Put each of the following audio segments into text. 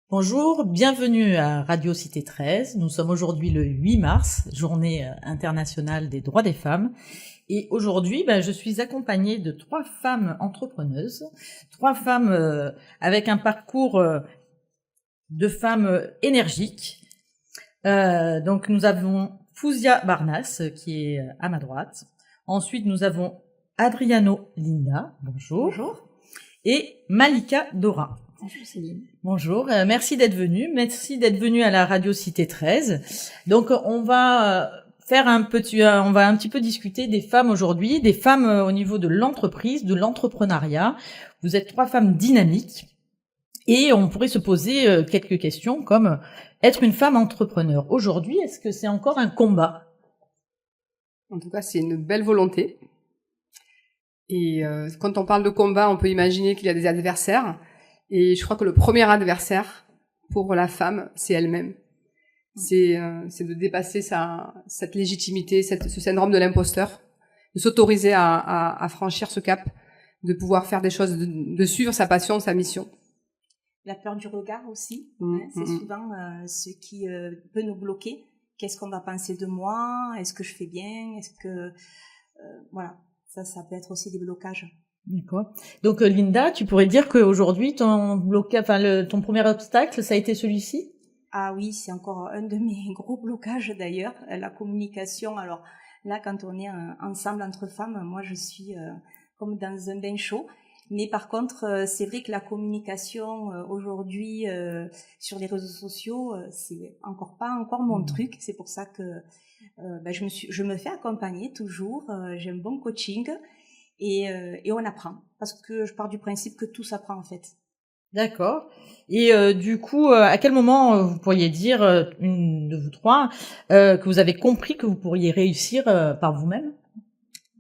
Bonjour, bienvenue à Radio Cité 13. Nous sommes aujourd'hui le 8 mars, journée internationale des droits des femmes. Et aujourd'hui, je suis accompagnée de 3 femmes entrepreneuses, 3 femmes avec un parcours de femmes énergiques. Donc nous avons Fouzia Barnas qui est à ma droite. Ensuite, nous avons Adriano Linda. Bonjour. Bonjour. Et Malika Dora. Bonjour Céline. Bonjour, merci d'être venue. Merci d'être venue à la Radio Cité 13. Donc on va un petit peu discuter des femmes aujourd'hui, des femmes au niveau de l'entreprise, de l'entrepreneuriat. Vous êtes 3 femmes dynamiques et on pourrait se poser quelques questions comme être une femme entrepreneur. Aujourd'hui, est-ce que c'est encore un combat ? En tout cas, c'est une belle volonté. Et quand on parle de combat, on peut imaginer qu'il y a des adversaires. Et je crois que le premier adversaire pour la femme, c'est elle-même. C'est de dépasser cette légitimité, ce syndrome de l'imposteur, de s'autoriser à franchir ce cap, de pouvoir faire des choses, de suivre sa passion, sa mission. La peur du regard aussi, c'est souvent ce qui peut nous bloquer. Qu'est-ce qu'on va penser de moi ? Est-ce que je fais bien ? Est-ce que voilà, ça peut être aussi des blocages. D'accord. Donc Linda, tu pourrais dire qu'aujourd'hui ton premier obstacle, ça a été celui-ci ? Ah oui, c'est encore un de mes gros blocages d'ailleurs, la communication. Alors là, quand on est ensemble entre femmes, moi je suis comme dans un bain chaud. Mais par contre, c'est vrai que la communication aujourd'hui sur les réseaux sociaux, c'est pas encore mon truc. C'est pour ça que je me fais accompagner toujours. J'ai un bon coaching. Et on apprend, parce que je pars du principe que tout s'apprend en fait. D'accord. Et du coup, à quel moment vous pourriez dire, une de vous 3, que vous avez compris que vous pourriez réussir par vous-même ?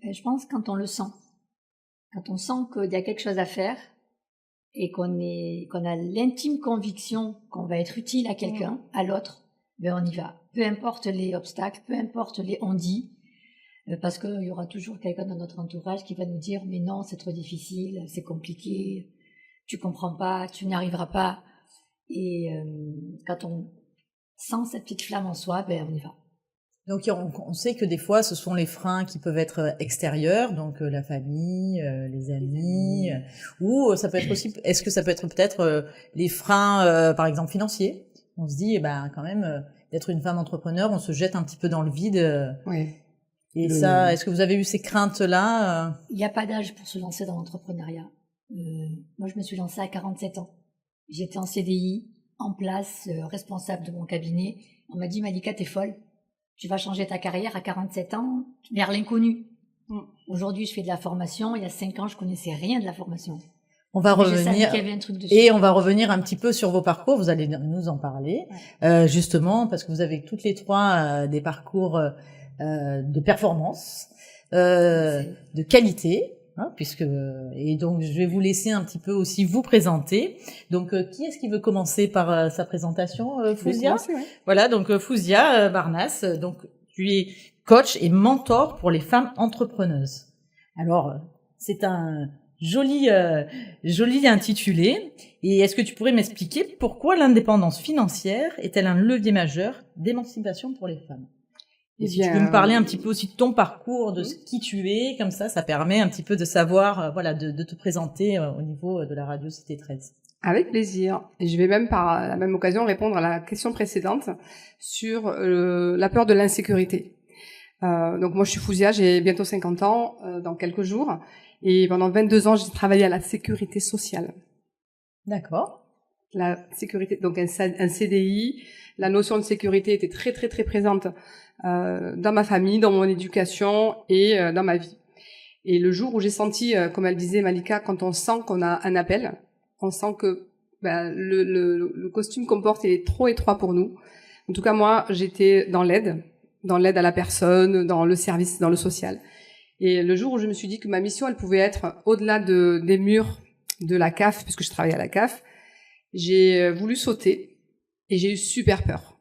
Je pense quand on le sent. Quand on sent qu'il y a quelque chose à faire et qu'on a l'intime conviction qu'on va être utile à quelqu'un, à l'autre, on y va. Peu importe les obstacles, peu importe les on-dit. Parce qu'il y aura toujours quelqu'un dans notre entourage qui va nous dire « mais non, c'est trop difficile, c'est compliqué, tu comprends pas, tu n'y arriveras pas ». Et quand on sent cette petite flamme en soi, on y va. Donc on sait que des fois ce sont les freins qui peuvent être extérieurs, donc la famille, les amis, ou ça peut être aussi, est-ce que ça peut être peut-être les freins par exemple financiers ? On se dit quand même d'être une femme entrepreneur, on se jette un petit peu dans le vide. Oui. Et ça, est-ce que vous avez eu ces craintes-là ? Il n'y a pas d'âge pour se lancer dans l'entrepreneuriat. Moi, je me suis lancée à 47 ans. J'étais en CDI, en place, responsable de mon cabinet. On m'a dit, Malika, t'es folle. Tu vas changer ta carrière à 47 ans vers l'inconnu. Aujourd'hui, je fais de la formation. Il y a 5 ans, je connaissais rien de la formation. On va revenir, qu'il y avait un truc dessus. Et on va revenir un petit peu sur vos parcours. Vous allez nous en parler, justement, parce que vous avez toutes les 3 des parcours de performance, de qualité, et donc je vais vous laisser un petit peu aussi vous présenter. Donc qui est-ce qui veut commencer par sa présentation, Fouzia ? Voilà, donc Fouzia Barnas, donc tu es coach et mentor pour les femmes entrepreneuses. Alors c'est un joli intitulé. Et est-ce que tu pourrais m'expliquer pourquoi l'indépendance financière est-elle un levier majeur d'émancipation pour les femmes ? Et si tu peux me parler un petit peu aussi de ton parcours, de qui tu es, comme ça permet un petit peu de savoir, de te présenter au niveau de la Radio Cité 13. Avec plaisir. Et je vais même par la même occasion répondre à la question précédente sur la peur de l'insécurité. Donc moi je suis Fouzia, j'ai bientôt 50 ans dans quelques jours. Et pendant 22 ans, j'ai travaillé à la sécurité sociale. D'accord. La sécurité, donc un CDI. La notion de sécurité était très très très présente dans ma famille, dans mon éducation et dans ma vie. Et le jour où j'ai senti, comme elle disait Malika, quand on sent qu'on a un appel, on sent que le costume qu'on porte est trop étroit pour nous. En tout cas, moi, j'étais dans l'aide à la personne, dans le service, dans le social. Et le jour où je me suis dit que ma mission, elle pouvait être au-delà des murs de la CAF, puisque je travaillais à la CAF, j'ai voulu sauter et j'ai eu super peur.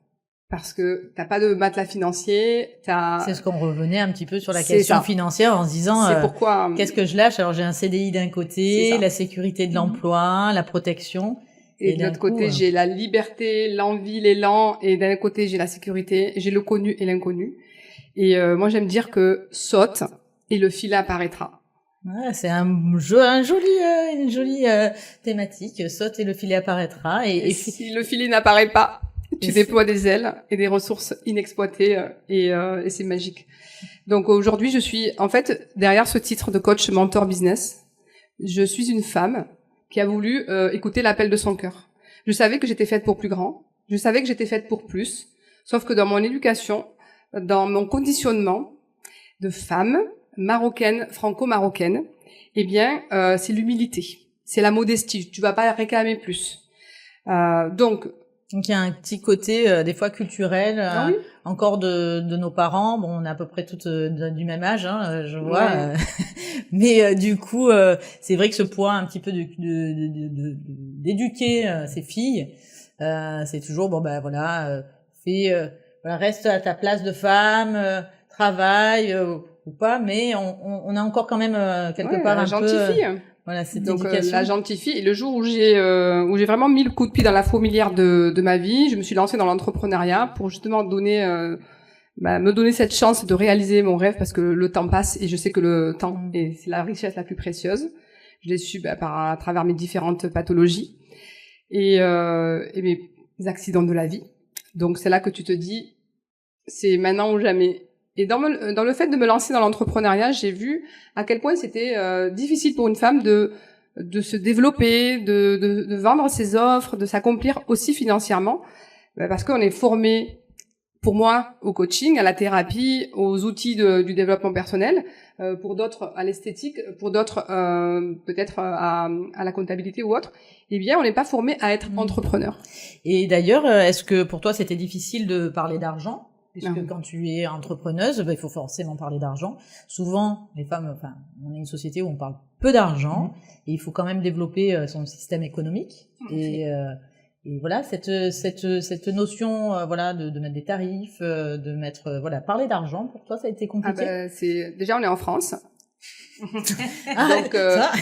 parce que t'as pas de matelas financier, C'est ce qu'on revenait un petit peu sur la C'est question ça. financière en se disant C'est pourquoi qu'est-ce que je lâche? Alors j'ai un CDI d'un C'est côté, ça. la sécurité de l'emploi, la protection. et de d'un l'autre coup, côté, j'ai la liberté, l'envie, l'élan, et d'un côté, j'ai la sécurité, j'ai le connu et l'inconnu. Et moi, j'aime dire que saute et le filet apparaîtra. Ouais, c'est une jolie thématique. Saute et le filet apparaîtra. Et si le filet n'apparaît pas, tu Et déploies des ailes et des ressources inexploitées et c'est magique. Donc aujourd'hui, je suis en fait derrière ce titre de coach mentor business, je suis une femme qui a voulu écouter l'appel de son cœur. Je savais que j'étais faite pour plus grand, je savais que j'étais faite pour plus, sauf que dans mon éducation, dans mon conditionnement de femme marocaine, franco-marocaine, eh bien, c'est l'humilité, c'est la modestie. Tu vas pas réclamer plus. Donc il y a un petit côté des fois culturel, ah oui. encore de nos parents. Bon, on est à peu près toutes du même âge, hein, je vois. Ouais. Mais du coup, c'est vrai que ce poids un petit peu d'éduquer ses filles, c'est toujours bon ben voilà, voilà, reste à ta place de femme, travaille ou pas, mais on a encore quand même quelque part la un gentille peu fille. voilà cette Donc éducation. la gentille fille. Et le jour où j'ai vraiment mis le coup de pied dans la fourmilière de ma vie, je me suis lancée dans l'entrepreneuriat pour justement me donner cette chance de réaliser mon rêve, parce que le temps passe et je sais que le temps c'est la richesse la plus précieuse. Je l'ai su à travers mes différentes pathologies et mes accidents de la vie. Donc c'est là que tu te dis, c'est maintenant ou jamais. Et dans le fait de me lancer dans l'entrepreneuriat, j'ai vu à quel point c'était difficile pour une femme de se développer, de vendre ses offres, de s'accomplir aussi financièrement, parce qu'on est formé, pour moi, au coaching, à la thérapie, aux outils du développement personnel, pour d'autres à l'esthétique, pour d'autres peut-être à la comptabilité ou autre. Eh bien, on n'est pas formé à être entrepreneur. Et d'ailleurs, est-ce que pour toi c'était difficile de parler d'argent? Puisque Non. quand tu es entrepreneuse, il faut forcément parler d'argent. Souvent, les femmes, on est une société où on parle peu d'argent, et il faut quand même développer son système économique. Et voilà, cette notion, voilà, de mettre des tarifs, de mettre, voilà, parler d'argent. Pour toi, ça a été compliqué? Déjà, on est en France. Donc, ça,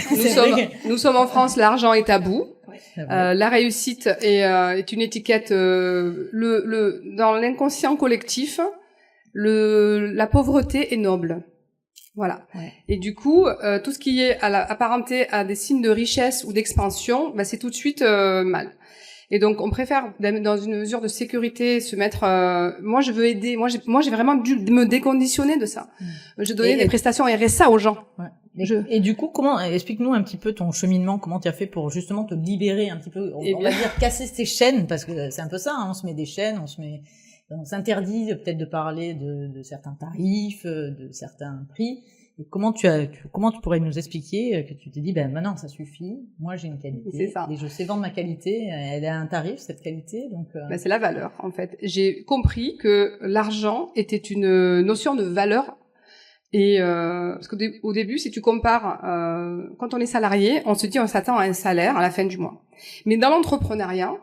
nous sommes en France, l'argent est tabou. Ouais. La réussite est une étiquette. Dans l'inconscient collectif, la pauvreté est noble. Voilà. Ouais. Et du coup, tout ce qui est apparenté à des signes de richesse ou d'expansion, c'est tout de suite mal. Et donc, on préfère, dans une mesure de sécurité, se mettre. Moi, je veux aider. Moi, j'ai vraiment dû me déconditionner de ça. Je donnais des prestations RSA aux gens. Ouais. Et du coup, explique-nous un petit peu ton cheminement, comment tu as fait pour justement te libérer un petit peu, on va dire casser ces chaînes, parce que c'est un peu ça, hein, on se met des chaînes, on s'interdit peut-être de parler de certains tarifs, de certains prix. Et comment tu pourrais nous expliquer que tu t'es dit, maintenant ça suffit, moi j'ai une qualité, c'est ça. Et je sais vendre ma qualité, elle a un tarif cette qualité, donc. C'est la valeur en fait. J'ai compris que l'argent était une notion de valeur. Et parce qu'au début, si tu compares, quand on est salarié, on se dit on s'attend à un salaire à la fin du mois. Mais dans l'entrepreneuriat,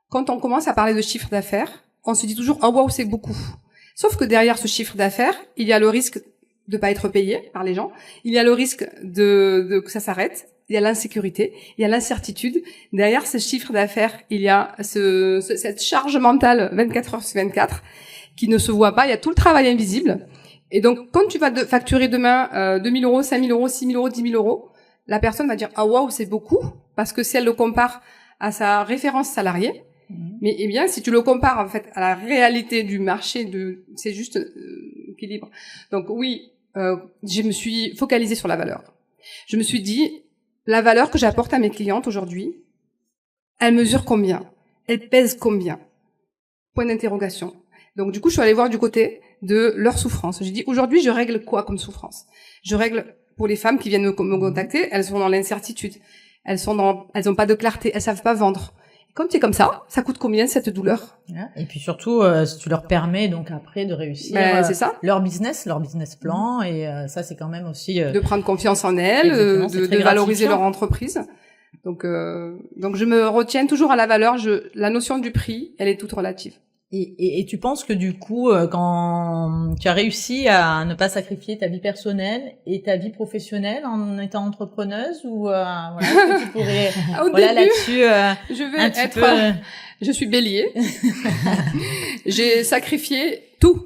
quand on commence à parler de chiffre d'affaires, on se dit toujours oh waouh c'est beaucoup. Sauf que derrière ce chiffre d'affaires, il y a le risque de pas être payé par les gens, il y a le risque que ça s'arrête, il y a l'insécurité, il y a l'incertitude. Derrière ce chiffre d'affaires, il y a cette charge mentale 24 heures sur 24 qui ne se voit pas. Il y a tout le travail invisible. Et donc, quand tu vas facturer demain 2 000 euros, 5 000 euros, 6 000 euros, 10 000 euros, la personne va dire « Ah waouh, c'est beaucoup !» Parce que si elle le compare à sa référence salariée, mais eh bien, si tu le compares en fait à la réalité du marché, c'est juste équilibre. Donc oui, je me suis focalisée sur la valeur. Je me suis dit, la valeur que j'apporte à mes clientes aujourd'hui, elle mesure combien? Elle pèse combien? Point d'interrogation. Donc du coup, je suis allée voir du côté de leur souffrance. J'ai dit, aujourd'hui, je règle quoi comme souffrance? Je règle pour les femmes qui viennent me contacter, elles sont dans l'incertitude. Elles ont pas de clarté, elles savent pas vendre. Comme tu es comme ça coûte combien cette douleur? Et puis surtout, tu leur permets donc après de réussir c'est ça. leur business plan, et ça c'est quand même aussi de prendre confiance en elles, de valoriser leur entreprise. Donc je me retiens toujours à la valeur. La notion du prix, elle est toute relative. Et tu penses que du coup, quand tu as réussi à ne pas sacrifier ta vie personnelle et ta vie professionnelle en étant entrepreneuse, ou voilà, est-ce que tu pourrais Au voilà début, là-dessus je vais un petit être, peu. je suis bélier. J'ai sacrifié tout.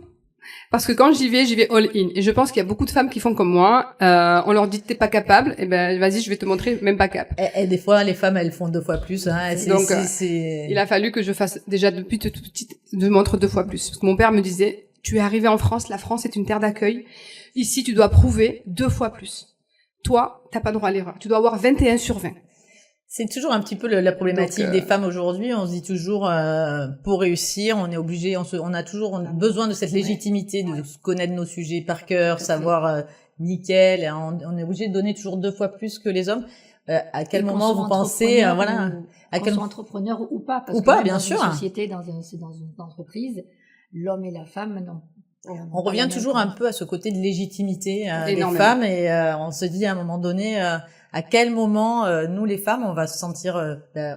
Parce que quand j'y vais all in. Et je pense qu'il y a beaucoup de femmes qui font comme moi. On leur dit t'es pas capable, et ben vas-y, je vais te montrer même pas cap. Et des fois, les femmes, elles font 2 fois plus. Hein. Donc, il a fallu que je fasse déjà depuis toute petite, je montre 2 fois plus. Parce que mon père me disait, tu es arrivé en France, la France est une terre d'accueil. Ici, tu dois prouver 2 fois plus. Toi, t'as pas droit à l'erreur. Tu dois avoir 21 sur 20. C'est toujours un petit peu la problématique des femmes aujourd'hui. On se dit toujours, pour réussir, on est obligé, on a toujours besoin de cette légitimité, de connaître nos sujets par cœur, savoir nickel. Et on est obligé de donner toujours 2 fois plus que les hommes. À quel moment vous pensez, voilà, à quel soit entrepreneur ou pas, parce ou que pas, même bien dans sûr. une société, dans une entreprise, l'homme et la femme, non. On revient toujours un peu à ce côté de légitimité des Énormément. femmes, et on se dit à un moment donné, à quel moment nous les femmes, on va se sentir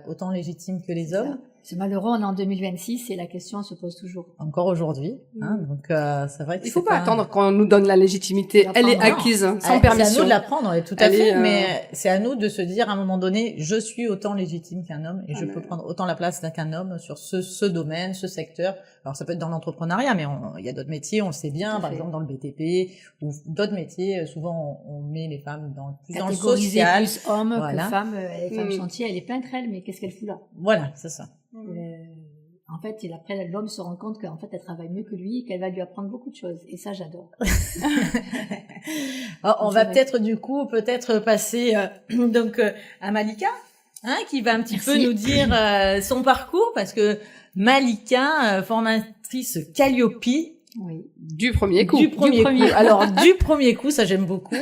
autant légitimes que les hommes. C'est malheureux, on est en 2026 et la question se pose toujours. Encore aujourd'hui, hein, donc c'est vrai que Il faut pas attendre qu'on nous donne la légitimité. Elle est acquise, sans C'est à permission. nous de l'apprendre, tout à fait, mais c'est à nous de se dire à un moment donné, je suis autant légitime qu'un homme et je peux prendre autant la place qu'un homme sur ce domaine, ce secteur. Alors ça peut être dans l'entrepreneuriat, mais il y a d'autres métiers, on le sait bien, par exemple dans le BTP ou d'autres métiers. Souvent, on met les femmes plus dans le social. Plus homme Voilà. que femme. Elle est femme chantier, elle est peintre elle, mais qu'est-ce qu'elle fout là? Voilà, c'est ça. En fait, et après, l'homme se rend compte qu'en fait, elle travaille mieux que lui et qu'elle va lui apprendre beaucoup de choses. Et ça, j'adore. Alors, on va peut-être passer donc à Malika, hein, qui va un petit peu nous dire son parcours, parce que Malika, formatrice Calliope. Oui. Du premier coup. Du premier coup. Alors, du premier coup, ça j'aime beaucoup.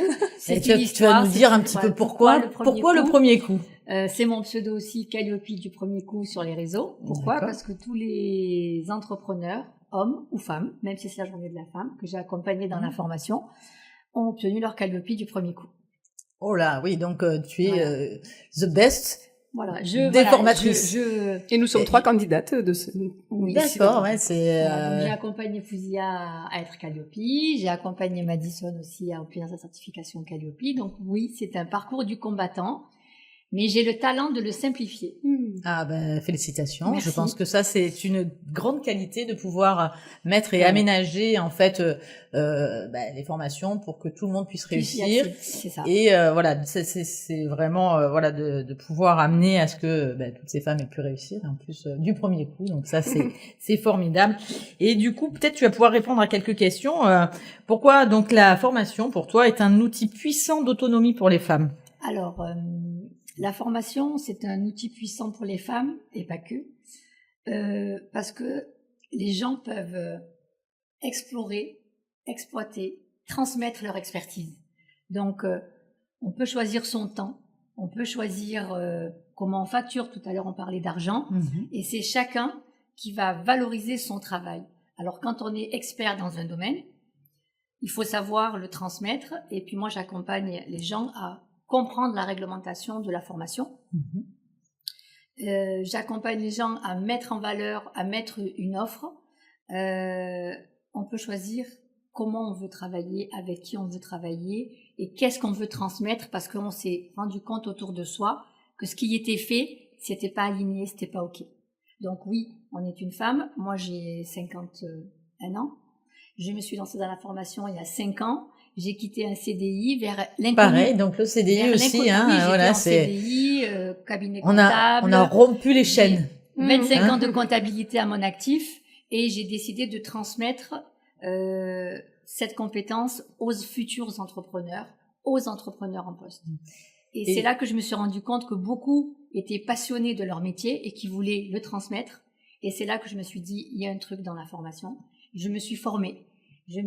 Et tu vas nous dire un petit peu pourquoi le premier coup. C'est mon pseudo aussi, Calliope du premier coup sur les réseaux. Pourquoi? Parce que tous les entrepreneurs, hommes ou femmes, même si c'est la journée de la femme, que j'ai accompagné dans la formation, ont obtenu leur Calliope du premier coup. Oh là, oui, donc tu es the best. Voilà, des formatrices. Et nous sommes 3 candidates de ce. Oui, d'accord, ouais, c'est. J'ai accompagné Fouzia à être Calliope, j'ai accompagné Madison aussi à obtenir sa certification Calliope. Donc oui, c'est un parcours du combattant, mais j'ai le talent de le simplifier. Ah ben félicitations. Merci. Je pense que ça c'est une grande qualité de pouvoir mettre et aménager en fait les formations pour que tout le monde puisse réussir. C'est ça. Et voilà, c'est vraiment voilà de pouvoir amener à ce que toutes ces femmes aient pu réussir en plus du premier coup. Donc ça c'est formidable. Et du coup peut-être tu vas pouvoir répondre à quelques questions. Pourquoi donc la formation pour toi est un outil puissant d'autonomie pour les femmes? Alors la formation, c'est un outil puissant pour les femmes, et pas que, parce que les gens peuvent explorer, exploiter, transmettre leur expertise. Donc, on peut choisir son temps, on peut choisir comment on facture. Tout à l'heure, on parlait d'argent, et c'est chacun qui va valoriser son travail. Alors, quand on est expert dans un domaine, il faut savoir le transmettre, et puis moi, j'accompagne les gens à comprendre la réglementation de la formation. J'accompagne les gens à mettre en valeur, à mettre une offre. On peut choisir comment on veut travailler, avec qui on veut travailler et qu'est-ce qu'on veut transmettre, parce qu'on s'est rendu compte autour de soi que ce qui était fait, c'était pas aligné, c'était pas OK. Donc oui, on est une femme. Moi, j'ai 51 ans. Je me suis lancée dans la formation il y a 5 ans. J'ai quitté un CDI vers l'inconnu. Pareil, donc le CDI aussi, hein, oui, voilà, c'est. CDI, cabinet comptable. On a rompu les chaînes. 25 ans de comptabilité à mon actif, et j'ai décidé de transmettre cette compétence aux futurs entrepreneurs, aux entrepreneurs en poste. Et c'est là que je me suis rendu compte que beaucoup étaient passionnés de leur métier et qui voulaient le transmettre. Et c'est là que je me suis dit, il y a un truc dans la formation. Je me suis formée. Je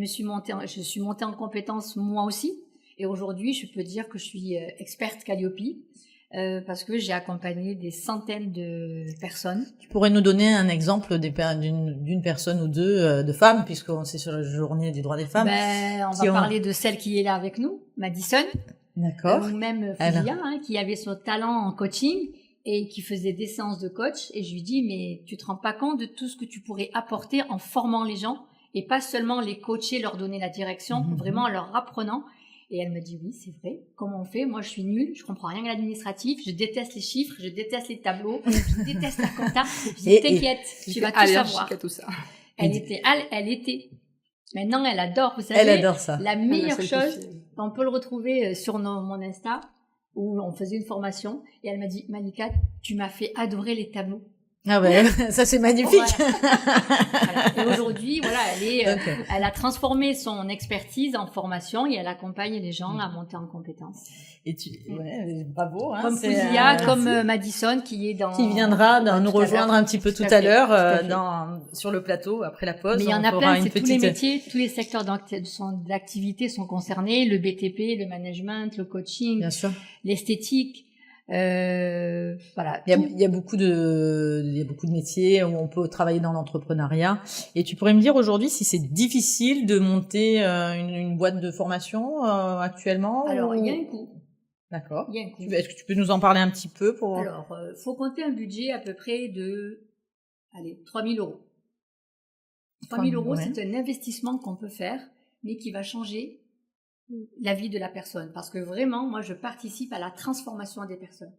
suis montée en compétences moi aussi, et aujourd'hui je peux dire que je suis experte Calliope parce que j'ai accompagné des centaines de personnes. Tu pourrais nous donner un exemple d'une personne ou deux de femmes, puisqu'on est sur la journée des droits des femmes. On va parler de celle qui est là avec nous, Madison. D'accord. Ou même Fouzia, qui avait son talent en coaching et qui faisait des séances de coach. Et je lui dis, mais tu te rends pas compte de tout ce que tu pourrais apporter en formant les gens et pas seulement les coacher, leur donner la direction, vraiment en leur apprenant. Et elle me dit, oui, c'est vrai. Comment on fait? Moi, je suis nulle, je comprends rien à l'administratif, je déteste les chiffres, je déteste les tableaux, je déteste la compta. Je dis, t'inquiète, tu vas tout savoir. À tout ça. Elle était. Maintenant, elle adore. Vous savez, Elle adore ça. la meilleure chose, on peut le retrouver sur mon Insta, où on faisait une formation, et elle m'a dit, Malika, tu m'as fait adorer les tableaux. Ah ouais, ça c'est magnifique. Voilà. Et aujourd'hui, voilà, Okay. elle a transformé son expertise en formation et elle accompagne les gens à monter en compétences. Et ouais, bravo. Hein, comme Fouzia, comme Madison qui viendra nous rejoindre un petit peu tout à l'heure sur le plateau après la pause. Mais il y en a plein, c'est tous les métiers, tous les secteurs d'activité sont concernés, le BTP, le management, le coaching, bien sûr, l'esthétique. Voilà. Il y a beaucoup de métiers où on peut travailler dans l'entrepreneuriat. Et tu pourrais me dire aujourd'hui si c'est difficile de monter une boîte de formation actuellement? Alors, il y a un coût. D'accord. Il y a un coût. Est-ce que tu peux nous en parler un petit peu pour... Alors, faut compter un budget à peu près de, 3 000 euros. 3 000 euros, ouais. C'est un investissement qu'on peut faire, mais qui va changer la vie de la personne, parce que vraiment, moi, je participe à la transformation des personnes.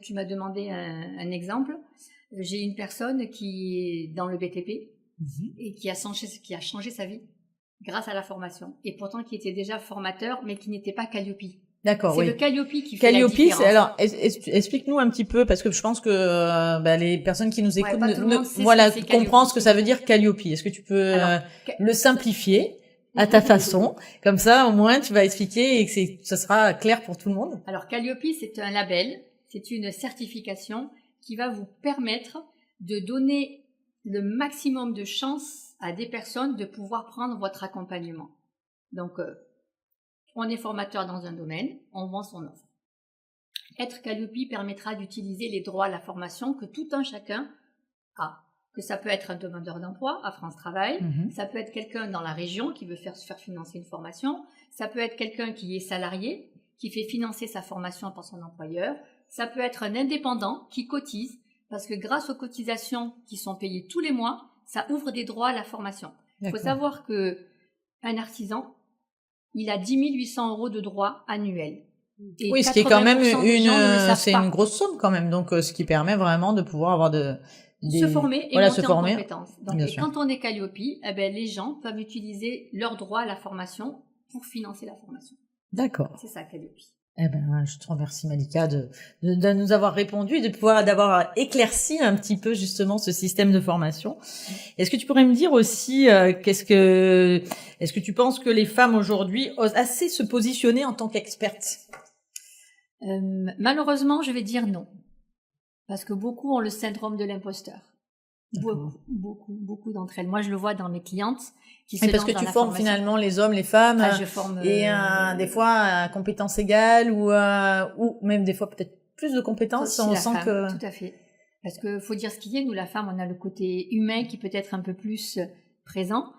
Tu m'as demandé un exemple. J'ai une personne qui est dans le BTP et qui a changé sa vie grâce à la formation, et pourtant qui était déjà formateur, mais qui n'était pas Calliope. D'accord, c'est oui. le Calliope qui fait la différence. Alors, explique-nous un petit peu, parce que je pense que les personnes qui nous écoutent comprennent ce que ça veut dire Calliope. Est-ce que tu peux le simplifier à ta façon, comme ça au moins tu vas expliquer et que ça sera clair pour tout le monde. Alors Calliope, c'est un label, c'est une certification qui va vous permettre de donner le maximum de chances à des personnes de pouvoir prendre votre accompagnement. Donc on est formateur dans un domaine, on vend son offre. Être Calliope permettra d'utiliser les droits à la formation que tout un chacun a. Que ça peut être un demandeur d'emploi à France Travail, ça peut être quelqu'un dans la région qui veut se faire financer une formation, ça peut être quelqu'un qui est salarié, qui fait financer sa formation par son employeur, ça peut être un indépendant qui cotise, parce que grâce aux cotisations qui sont payées tous les mois, ça ouvre des droits à la formation. Il faut savoir que un artisan, il a 10 800 euros de droits annuels. Et oui, ce qui est quand même une grosse somme quand même, donc ce qui permet vraiment de pouvoir avoir se former et monter en compétences. Donc, quand on est Calliope, les gens peuvent utiliser leurs droits à la formation pour financer la formation. D'accord. C'est ça, Calliope. Je te remercie, Malika, de nous avoir répondu et d'avoir éclairci un petit peu justement ce système de formation. Est-ce que tu pourrais me dire aussi est-ce que tu penses que les femmes aujourd'hui osent assez se positionner en tant qu'expertes? Malheureusement, je vais dire non. Parce que beaucoup ont le syndrome de l'imposteur. Beaucoup d'entre elles. Moi, je le vois dans mes clientes qui se lancent dans la formation. Parce que tu formes finalement les hommes, les femmes, je forme, et des fois à compétences égales ou même des fois peut-être plus de compétences. On sent que tout à fait. Parce que faut dire ce qu'il y a. Nous, la femme, on a le côté humain qui peut être un peu plus présent.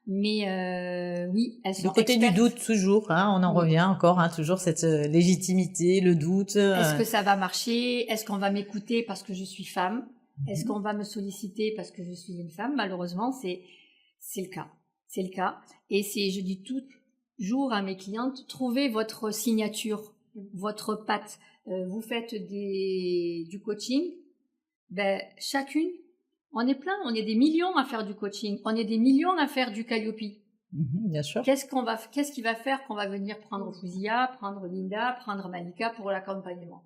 Mais oui, elles sont le côté expertes. Du doute toujours, on en revient encore, toujours cette légitimité, le doute. Est-ce que ça va marcher? Est-ce qu'on va m'écouter parce que je suis femme? Est-ce qu'on va me solliciter parce que je suis une femme? Malheureusement, c'est le cas. C'est le cas. Et je dis toujours à mes clientes, trouvez votre signature, votre patte. Vous faites du coaching, chacune. On est plein, on est des millions à faire du coaching, on est des millions à faire du Calliope. Bien sûr. Qu'est-ce qui va faire qu'on va venir prendre Fouzia, prendre Linda, prendre Malika pour l'accompagnement?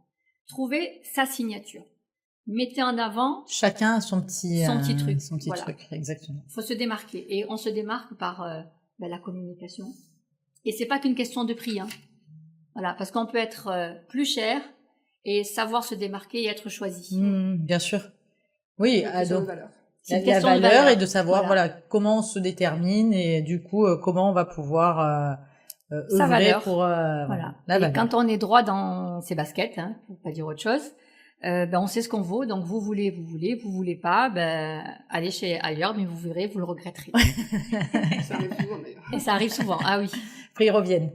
Trouvez sa signature. Mettez en avant. Chacun a son petit truc. Son petit truc, exactement. Faut se démarquer. Et on se démarque par la communication. Et c'est pas qu'une question de prix, Voilà, parce qu'on peut être plus cher et savoir se démarquer et être choisi. Bien sûr. Oui, donc la valeur et de savoir comment on se détermine et du coup comment on va pouvoir œuvrer pour la valeur. Quand on est droit dans ses baskets, pour pas dire autre chose, on sait ce qu'on vaut. Donc vous voulez, vous voulez pas, allez chez ailleurs, mais vous verrez, vous le regretterez. Ça arrive souvent d'ailleurs. Et ça arrive souvent. Ah oui. Après ils reviennent.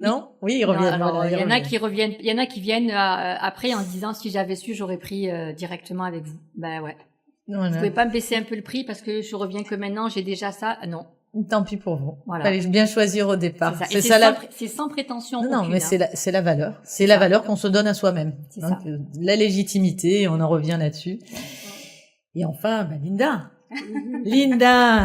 Non? Oui, ils Non, reviennent. alors, voilà, il y en a reviennent. qui reviennent, il y en a qui viennent après en se disant si j'avais su, j'aurais pris directement avec vous. Ben ouais. Voilà. Vous pouvez pas me baisser un peu le prix parce que je reviens que maintenant, j'ai déjà ça. Non. Tant pis pour vous. Voilà. Fallait bien choisir au départ. C'est ça. Et C'est ça la... c'est sans prétention Non, aucune. mais hein. c'est la valeur. C'est la valeur qu'on se donne à soi-même. C'est Donc, ça. la légitimité, on en revient là-dessus. Et enfin, bah, Linda. Linda.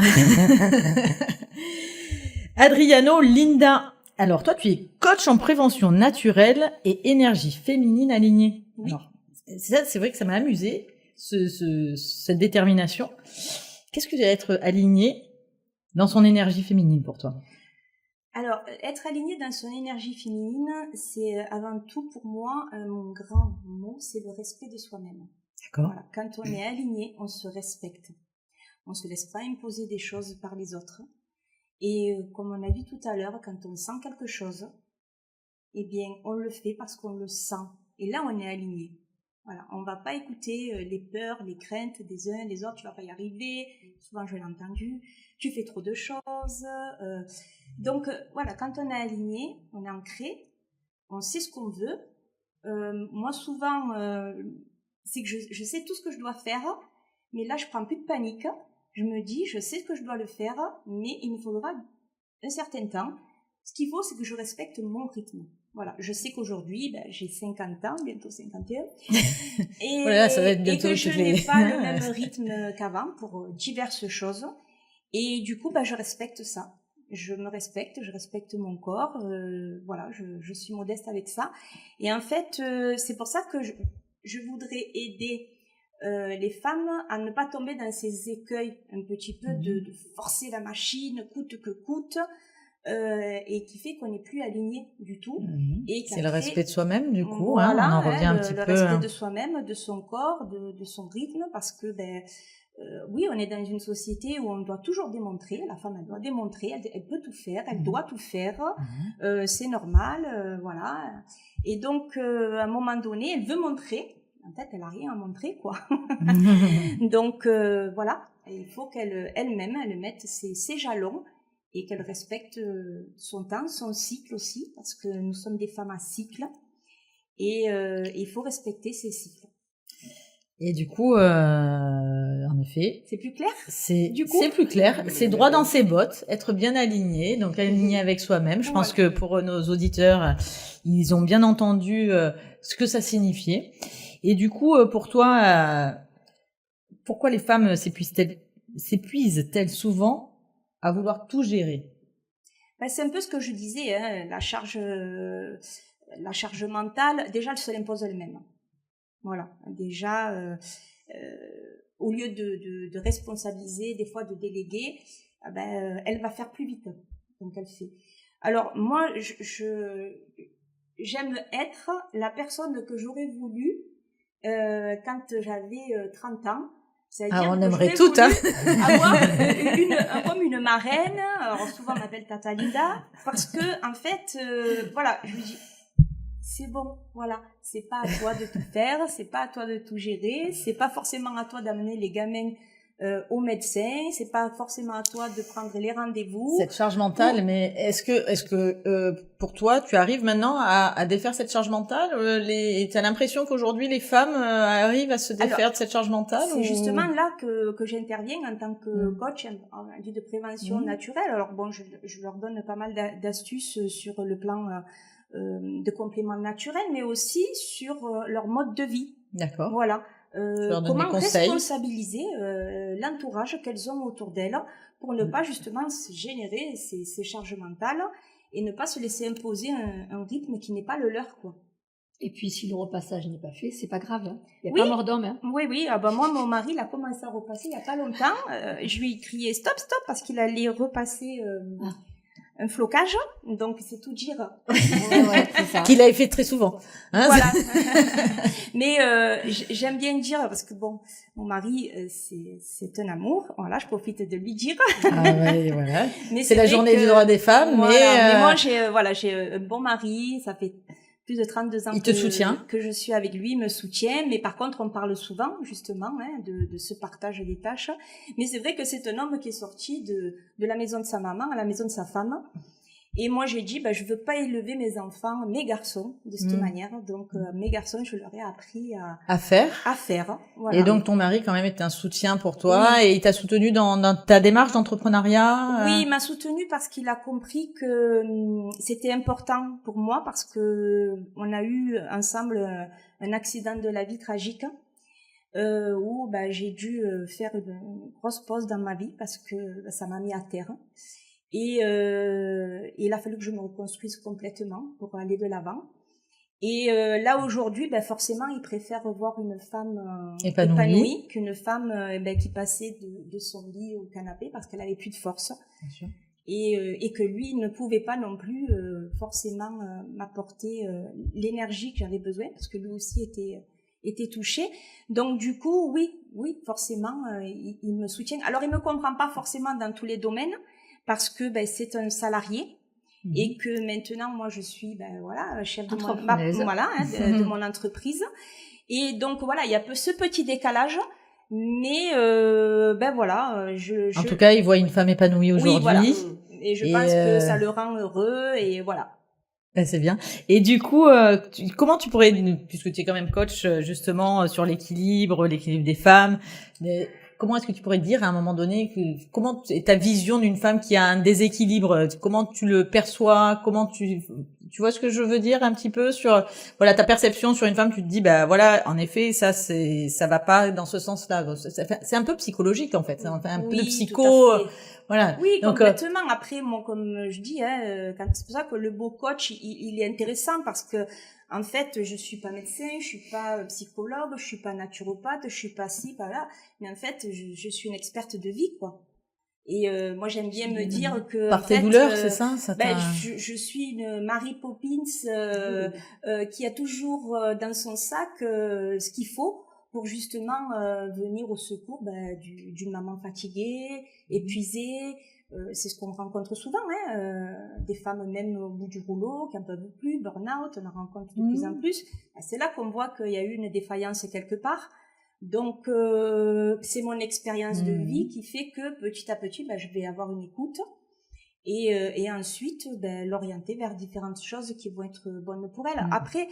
Adriano, Linda. Alors, toi, tu es coach en prévention naturelle et énergie féminine alignée. Oui. Alors, c'est vrai que ça m'a amusé, cette détermination. Qu'est-ce que c'est être aligné dans son énergie féminine pour toi? Alors, être aligné dans son énergie féminine, c'est avant tout pour moi, mon grand mot, c'est le respect de soi-même. D'accord. Voilà. Quand on est aligné, on se respecte. On se laisse pas imposer des choses par les autres. Et comme on a dit tout à l'heure, quand on sent quelque chose, eh bien, on le fait parce qu'on le sent. Et là, on est aligné. Voilà. On va pas écouter les peurs, les craintes des uns, des autres. Tu vas pas y arriver. Souvent, je l'ai entendu. Tu fais trop de choses. Donc, voilà. Quand on est aligné, on est ancré. On sait ce qu'on veut. Moi, souvent, c'est que je sais tout ce que je dois faire. Mais là, je prends plus de panique. Je me dis, je sais que je dois le faire, mais il me faudra un certain temps. Ce qu'il faut, c'est que je respecte mon rythme. Voilà, je sais qu'aujourd'hui, j'ai 50 ans, bientôt 51. Et, voilà, ça va être bientôt et que je n'ai pas le même rythme qu'avant pour diverses choses. Et du coup, je respecte ça. Je me respecte, je respecte mon corps. Voilà, je suis modeste avec ça. Et en fait, c'est pour ça que je voudrais aider les femmes à ne pas tomber dans ces écueils un petit peu de forcer la machine coûte que coûte et qui fait qu'on n'est plus aligné du tout. Et c'est le respect de soi-même du coup, voilà, on en revient un petit peu. Le respect de soi-même, de son corps, de son rythme, parce que oui, on est dans une société où on doit toujours démontrer, la femme elle doit démontrer, elle peut tout faire, elle doit tout faire, c'est normal, voilà. Et donc à un moment donné, elle veut montrer. En fait, elle a rien à montrer, quoi. Donc, voilà. Il faut qu'elle-même, elle mette ses jalons et qu'elle respecte son temps, son cycle aussi, parce que nous sommes des femmes à cycle. Et il faut respecter ces cycles. Et du coup, en effet. C'est plus clair? C'est plus clair. C'est droit dans ses bottes, être bien aligné, donc aligné avec soi-même. Je pense que pour nos auditeurs, ils ont bien entendu ce que ça signifiait. Et du coup, pour toi, pourquoi les femmes s'épuisent-elles souvent à vouloir tout gérer? C'est un peu ce que je disais, hein, la charge mentale, déjà, elle se l'impose elle-même. Voilà, déjà, au lieu de responsabiliser, des fois de déléguer, elle va faire plus vite. Donc, elle fait. Alors, moi, j'aime être la personne que j'aurais voulu quand j'avais 30 ans. C'est-à-dire on aimerait tout, hein. avoir comme une marraine. Alors souvent on m'appelle Tata Linda parce que en fait, voilà, je lui dis c'est bon, voilà, c'est pas à toi de tout faire, c'est pas à toi de tout gérer, c'est pas forcément à toi d'amener les gamins au médecin, c'est pas forcément à toi de prendre les rendez-vous. Cette charge mentale, mais est-ce que pour toi, tu arrives maintenant à défaire cette charge mentale? T'as l'impression qu'aujourd'hui les femmes arrivent à se défaire de cette charge mentale? C'est justement là que j'interviens en tant que coach en de prévention naturelle. Alors bon, je leur donne pas mal d'astuces sur le plan de compléments naturels, mais aussi sur leur mode de vie. D'accord. Voilà. Comment responsabiliser l'entourage qu'elles ont autour d'elles pour ne pas justement générer ces charges mentales et ne pas se laisser imposer un rythme qui n'est pas le leur, quoi. Et puis si le repassage n'est pas fait, c'est pas grave, hein. Il n'y a pas mort d'homme, hein. Oui. Moi, mon mari, il a commencé à repasser il y a pas longtemps. Je lui ai crié stop parce qu'il allait repasser un flocage, donc c'est tout dire. C'est ça. Qu'il avait fait très souvent. Hein, voilà. Mais j'aime bien dire parce que bon, mon mari c'est un amour. Voilà, je profite de lui dire. Ah ouais, voilà. Mais c'est la journée du droit des femmes. Voilà, mais moi j'ai un bon mari. Ça fait plus de 32 ans que je suis avec lui, il me soutient, mais par contre on parle souvent justement de ce partage des tâches, mais c'est vrai que c'est un homme qui est sorti de la maison de sa maman à la maison de sa femme, Et moi, j'ai dit, je veux pas élever mes enfants, mes garçons, de cette manière. Donc, mes garçons, je leur ai appris à faire. Voilà. Et donc, ton mari, quand même, était un soutien pour toi et il t'a soutenu dans ta démarche d'entrepreneuriat? Oui, il m'a soutenu parce qu'il a compris que c'était important pour moi parce que on a eu ensemble un accident de la vie tragique où j'ai dû faire une grosse pause dans ma vie parce que ça m'a mis à terre. Et il a fallu que je me reconstruise complètement pour aller de l'avant. Et là aujourd'hui, forcément, il préfère voir une femme épanouie qu'une femme qui passait de son lit au canapé parce qu'elle avait plus de force. Bien sûr. Et que lui ne pouvait pas non plus forcément m'apporter l'énergie que j'avais besoin parce que lui aussi était touché. Donc du coup, oui, forcément, il me soutient. Alors il me comprend pas forcément dans tous les domaines. Parce que c'est un salarié et que maintenant moi je suis chef de de mon entreprise et donc voilà il y a ce petit décalage mais en tout cas il voit une femme épanouie aujourd'hui. Oui, voilà. Et je pense que ça le rend heureux et voilà. C'est bien. Et du coup, comment tu pourrais, puisque tu es quand même coach justement sur l'équilibre des femmes, comment est-ce que tu pourrais dire à un moment donné comment est ta vision d'une femme qui a un déséquilibre, comment tu le perçois, comment tu vois ce que je veux dire un petit peu sur ta perception sur une femme, tu te dis en effet ça va pas dans ce sens-là. C'est un peu psychologique en fait, c'est un peu de psycho. Voilà. Oui, donc, complètement. Après, moi, comme je dis, c'est pour ça que le beau coach, il est intéressant parce que, en fait, je suis pas médecin, je suis pas psychologue, je suis pas naturopathe, je suis pas ci, pas là. Mais en fait, je suis une experte de vie, quoi. Et moi, j'aime bien me dire que par tes douleurs, c'est ça, je suis une Mary Poppins qui a toujours dans son sac ce qu'il faut pour justement venir au secours d'une maman fatiguée, épuisée. C'est ce qu'on rencontre souvent, des femmes même au bout du rouleau, qui n'en peuvent plus, burn-out, on en rencontre de plus en plus. C'est là qu'on voit qu'il y a eu une défaillance quelque part. Donc, c'est mon expérience de vie qui fait que petit à petit, je vais avoir une écoute et ensuite l'orienter vers différentes choses qui vont être bonnes pour elle. Après,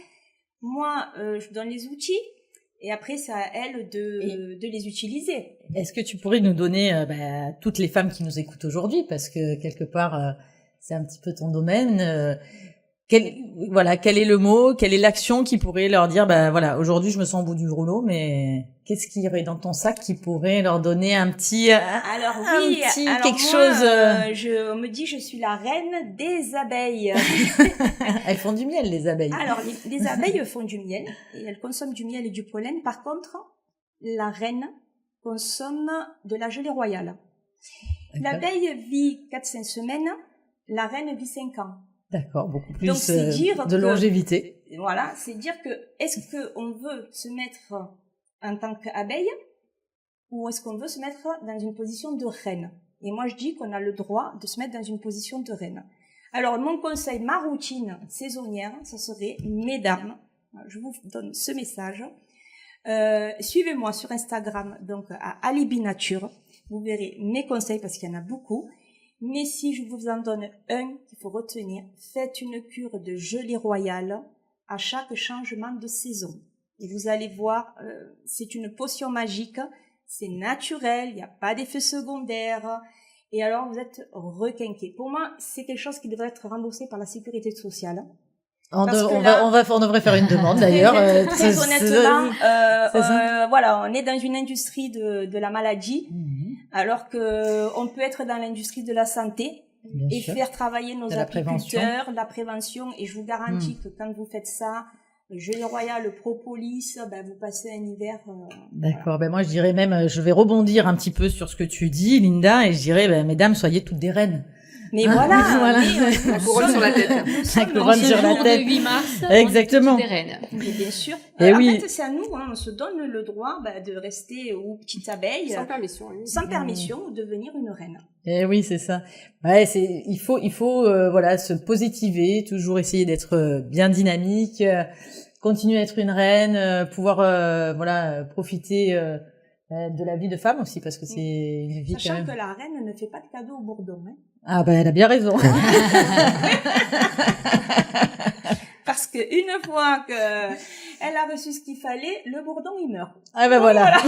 moi, je donne les outils. Et après, c'est à elle de les utiliser. Est-ce que tu pourrais nous donner toutes les femmes qui nous écoutent aujourd'hui, parce que quelque part, c'est un petit peu ton domaine. Quel est le mot, quelle est l'action qui pourrait leur dire, aujourd'hui, je me sens au bout du rouleau, mais qu'est-ce qu'il y aurait dans ton sac qui pourrait leur donner un petit, quelque chose. On me dit, je suis la reine des abeilles. Elles font du miel, les abeilles. Alors, les abeilles font du miel et elles consomment du miel et du pollen. Par contre, la reine consomme de la gelée royale. L'abeille vit 4-5 semaines, la reine vit 5 ans. D'accord, beaucoup plus. Donc, c'est dire de longévité. Voilà, c'est dire que est-ce qu'on veut se mettre en tant qu'abeille ou est-ce qu'on veut se mettre dans une position de reine? Et moi, je dis qu'on a le droit de se mettre dans une position de reine. Alors, mon conseil, ma routine saisonnière, ce serait, mesdames, je vous donne ce message, suivez-moi sur Instagram, donc à Alibi Nature, vous verrez mes conseils parce qu'il y en a beaucoup. Mais si je vous en donne un qu'il faut retenir, faites une cure de gelée royale à chaque changement de saison. Et vous allez voir, c'est une potion magique, c'est naturel, il n'y a pas d'effet secondaire. Et alors, vous êtes requinqués. Pour moi, c'est quelque chose qui devrait être remboursé par la sécurité sociale. On devrait faire une demande d'ailleurs. Très honnêtement, on est dans une industrie de la maladie, alors que on peut être dans l'industrie de la santé et faire travailler nos apiculteurs, la prévention. Et je vous garantis que quand vous faites ça, le gelée royale, le propolis, vous passez un hiver. D'accord. Moi je dirais même, je vais rebondir un petit peu sur ce que tu dis, Linda, et je dirais, mesdames, soyez toutes des reines. Mais voilà. La couronne sur la tête. La couronne sur la tête. Le 8 mars. Exactement. Des reines. Mais bien sûr. Et en fait, c'est à nous, on se donne le droit de rester aux petites abeilles. Sans permission. Oui. Sans permission, ou devenir une reine. Et oui, c'est ça. Il faut, se positiver, toujours essayer d'être bien dynamique, continuer à être une reine, pouvoir, profiter, de la vie de femme aussi, parce que c'est une vie Sachant quand même. que la reine ne fait pas de cadeaux au bourdon, Ah ben, elle a bien raison. Parce que une fois que elle a reçu ce qu'il fallait, le bourdon il meurt. Ah ben voilà.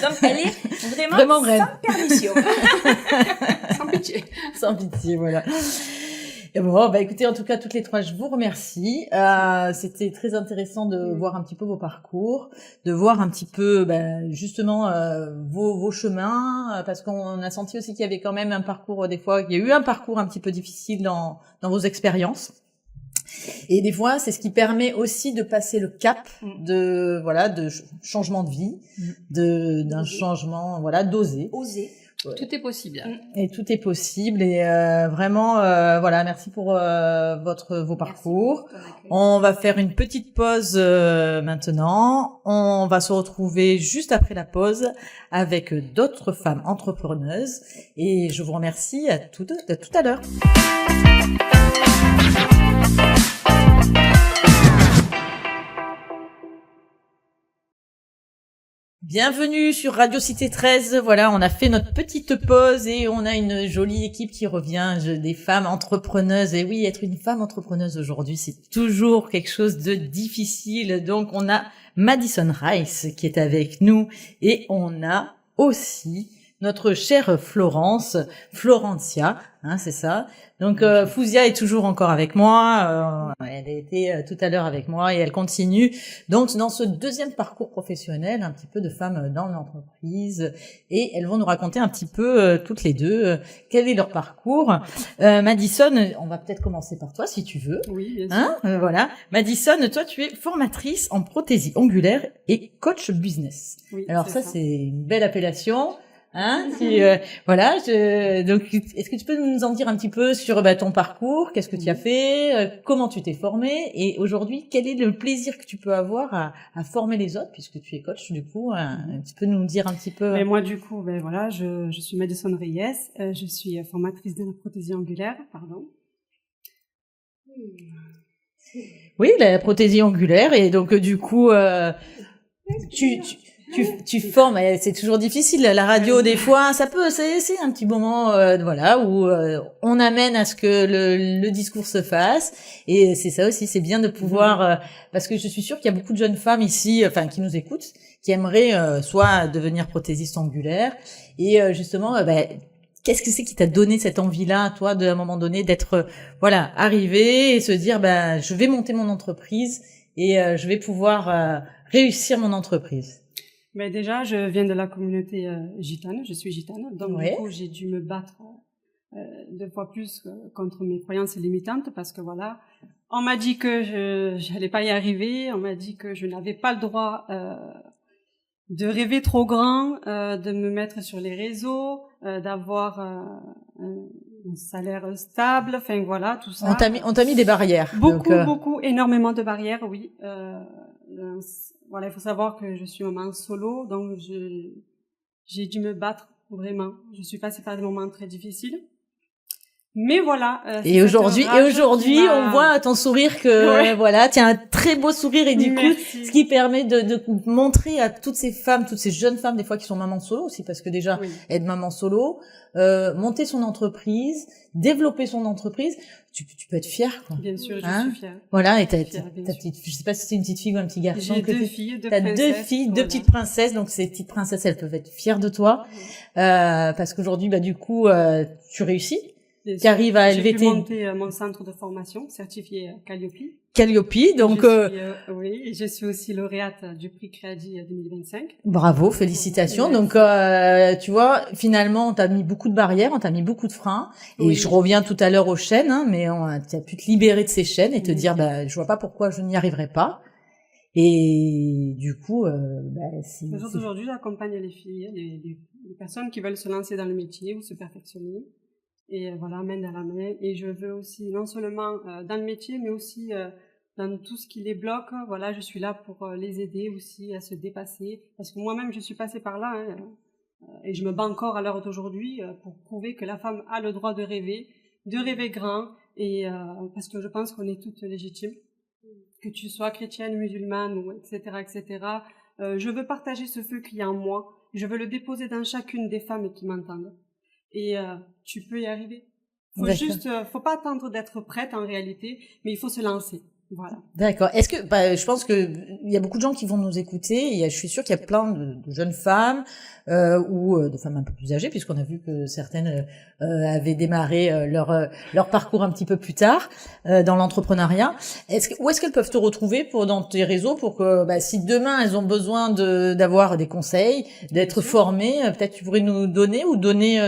Donc elle est Vraiment reine. sans permission. Sans pitié. Sans pitié, voilà. Et bon, bah écoutez, en tout cas, toutes les trois, je vous remercie. C'était très intéressant de voir un petit peu vos parcours, de voir un petit peu, justement, vos chemins, parce qu'on a senti aussi qu'il y avait quand même un parcours, des fois, il y a eu un parcours un petit peu difficile dans vos expériences. Et des fois, c'est ce qui permet aussi de passer le cap de changement de vie, d'un changement, d'oser. Oser. Ouais. Tout est possible. Et tout est possible et vraiment merci pour vos parcours. On va faire une petite pause maintenant. On va se retrouver juste après la pause avec d'autres femmes entrepreneuses et je vous remercie à tout à l'heure. Bienvenue sur Radio Cité 13. Voilà, on a fait notre petite pause et on a une jolie équipe qui revient, des femmes entrepreneuses. Et oui, être une femme entrepreneuse aujourd'hui, c'est toujours quelque chose de difficile. Donc, on a Madison Rice qui est avec nous et on a aussi notre chère Florentia, c'est ça. Donc Fouzia est toujours encore avec moi, elle a été tout à l'heure avec moi et elle continue donc dans ce deuxième parcours professionnel, un petit peu de femmes dans l'entreprise et elles vont nous raconter un petit peu toutes les deux quel est leur parcours. Madison, on va peut-être commencer par toi si tu veux. Oui, bien sûr. Voilà. Madison, toi tu es formatrice en prothésie ongulaire et coach business. Oui, alors ça c'est une belle appellation. Donc, est-ce que tu peux nous en dire un petit peu sur ton parcours, qu'est-ce que tu as fait, comment tu t'es formé, et aujourd'hui, quel est le plaisir que tu peux avoir à former les autres, puisque tu es coach, du coup, tu peux nous dire un petit peu. Mais moi, du coup, je suis Madison Reyes, je suis formatrice de la prothésie angulaire, pardon. Oui, la prothésie angulaire, et donc du coup, tu formes, c'est toujours difficile. La radio, des fois, c'est un petit moment, où on amène à ce que le discours se fasse. Et c'est ça aussi, c'est bien de pouvoir, parce que je suis sûre qu'il y a beaucoup de jeunes femmes ici, qui nous écoutent, qui aimeraient soit devenir prothésiste angulaire. Et justement, qu'est-ce que c'est qui t'a donné cette envie-là, toi, à un moment donné, d'être, arrivé et se dire, je vais monter mon entreprise et je vais pouvoir réussir mon entreprise. Mais déjà, je viens de la communauté gitane, je suis gitane, donc du coup, j'ai dû me battre 2 fois plus contre mes croyances limitantes parce que on m'a dit que j'allais pas y arriver, on m'a dit que je n'avais pas le droit de rêver trop grand, de me mettre sur les réseaux, d'avoir un salaire stable, tout ça. On t'a mis des barrières. Beaucoup, énormément de barrières, oui. Il faut savoir que je suis maman solo, donc j'ai dû me battre vraiment. Je suis passée par des moments très difficiles. Mais et aujourd'hui, on voit ton sourire que tu as un très beau sourire et du coup, ce qui permet de montrer à toutes ces femmes, toutes ces jeunes femmes des fois qui sont mamans solo aussi, parce que déjà être maman solo, monter son entreprise, développer son entreprise, tu peux être fière, quoi. Bien sûr, je suis fière. Voilà, et ta petite, je sais pas si c'est une petite fille ou un petit garçon. J'ai 2 filles, 2 princesses. T'as 2 filles, 2 petites princesses, donc ces petites princesses, elles peuvent être fières de toi, parce qu'aujourd'hui, du coup, tu réussis. Qui arrive à élever J'ai pu monter mon centre de formation certifié Calliope, donc je suis aussi lauréate du prix Crédit 2025. Bravo, félicitations. Donc tu vois, finalement on t'a mis beaucoup de barrières, on t'a mis beaucoup de freins et je reviens tout à l'heure aux chaînes, mais tu as pu te libérer de ces chaînes et te dire je vois pas pourquoi je n'y arriverai pas. Et du coup aujourd'hui j'accompagne les filles, les personnes qui veulent se lancer dans le métier ou se perfectionner. Et main dans la main. Et je veux aussi, non seulement dans le métier, mais aussi dans tout ce qui les bloque. Je suis là pour les aider aussi à se dépasser. Parce que moi-même, je suis passée par là. Et je me bats encore à l'heure d'aujourd'hui pour prouver que la femme a le droit de rêver grand. Et parce que je pense qu'on est toutes légitimes. Que tu sois chrétienne, musulmane, ou etc. Je veux partager ce feu qu'il y a en moi. Je veux le déposer dans chacune des femmes qui m'entendent. Et tu peux y arriver. Faut pas attendre d'être prête en réalité, mais il faut se lancer. Voilà. D'accord. Est-ce que, je pense que il y a beaucoup de gens qui vont nous écouter. Je suis sûre qu'il y a plein de jeunes femmes ou de femmes un peu plus âgées, puisqu'on a vu que certaines avaient démarré leur parcours un petit peu plus tard dans l'entrepreneuriat. Où est-ce qu'elles peuvent te retrouver dans tes réseaux pour que, si demain elles ont besoin d'avoir des conseils, d'être formées, peut-être tu pourrais nous donner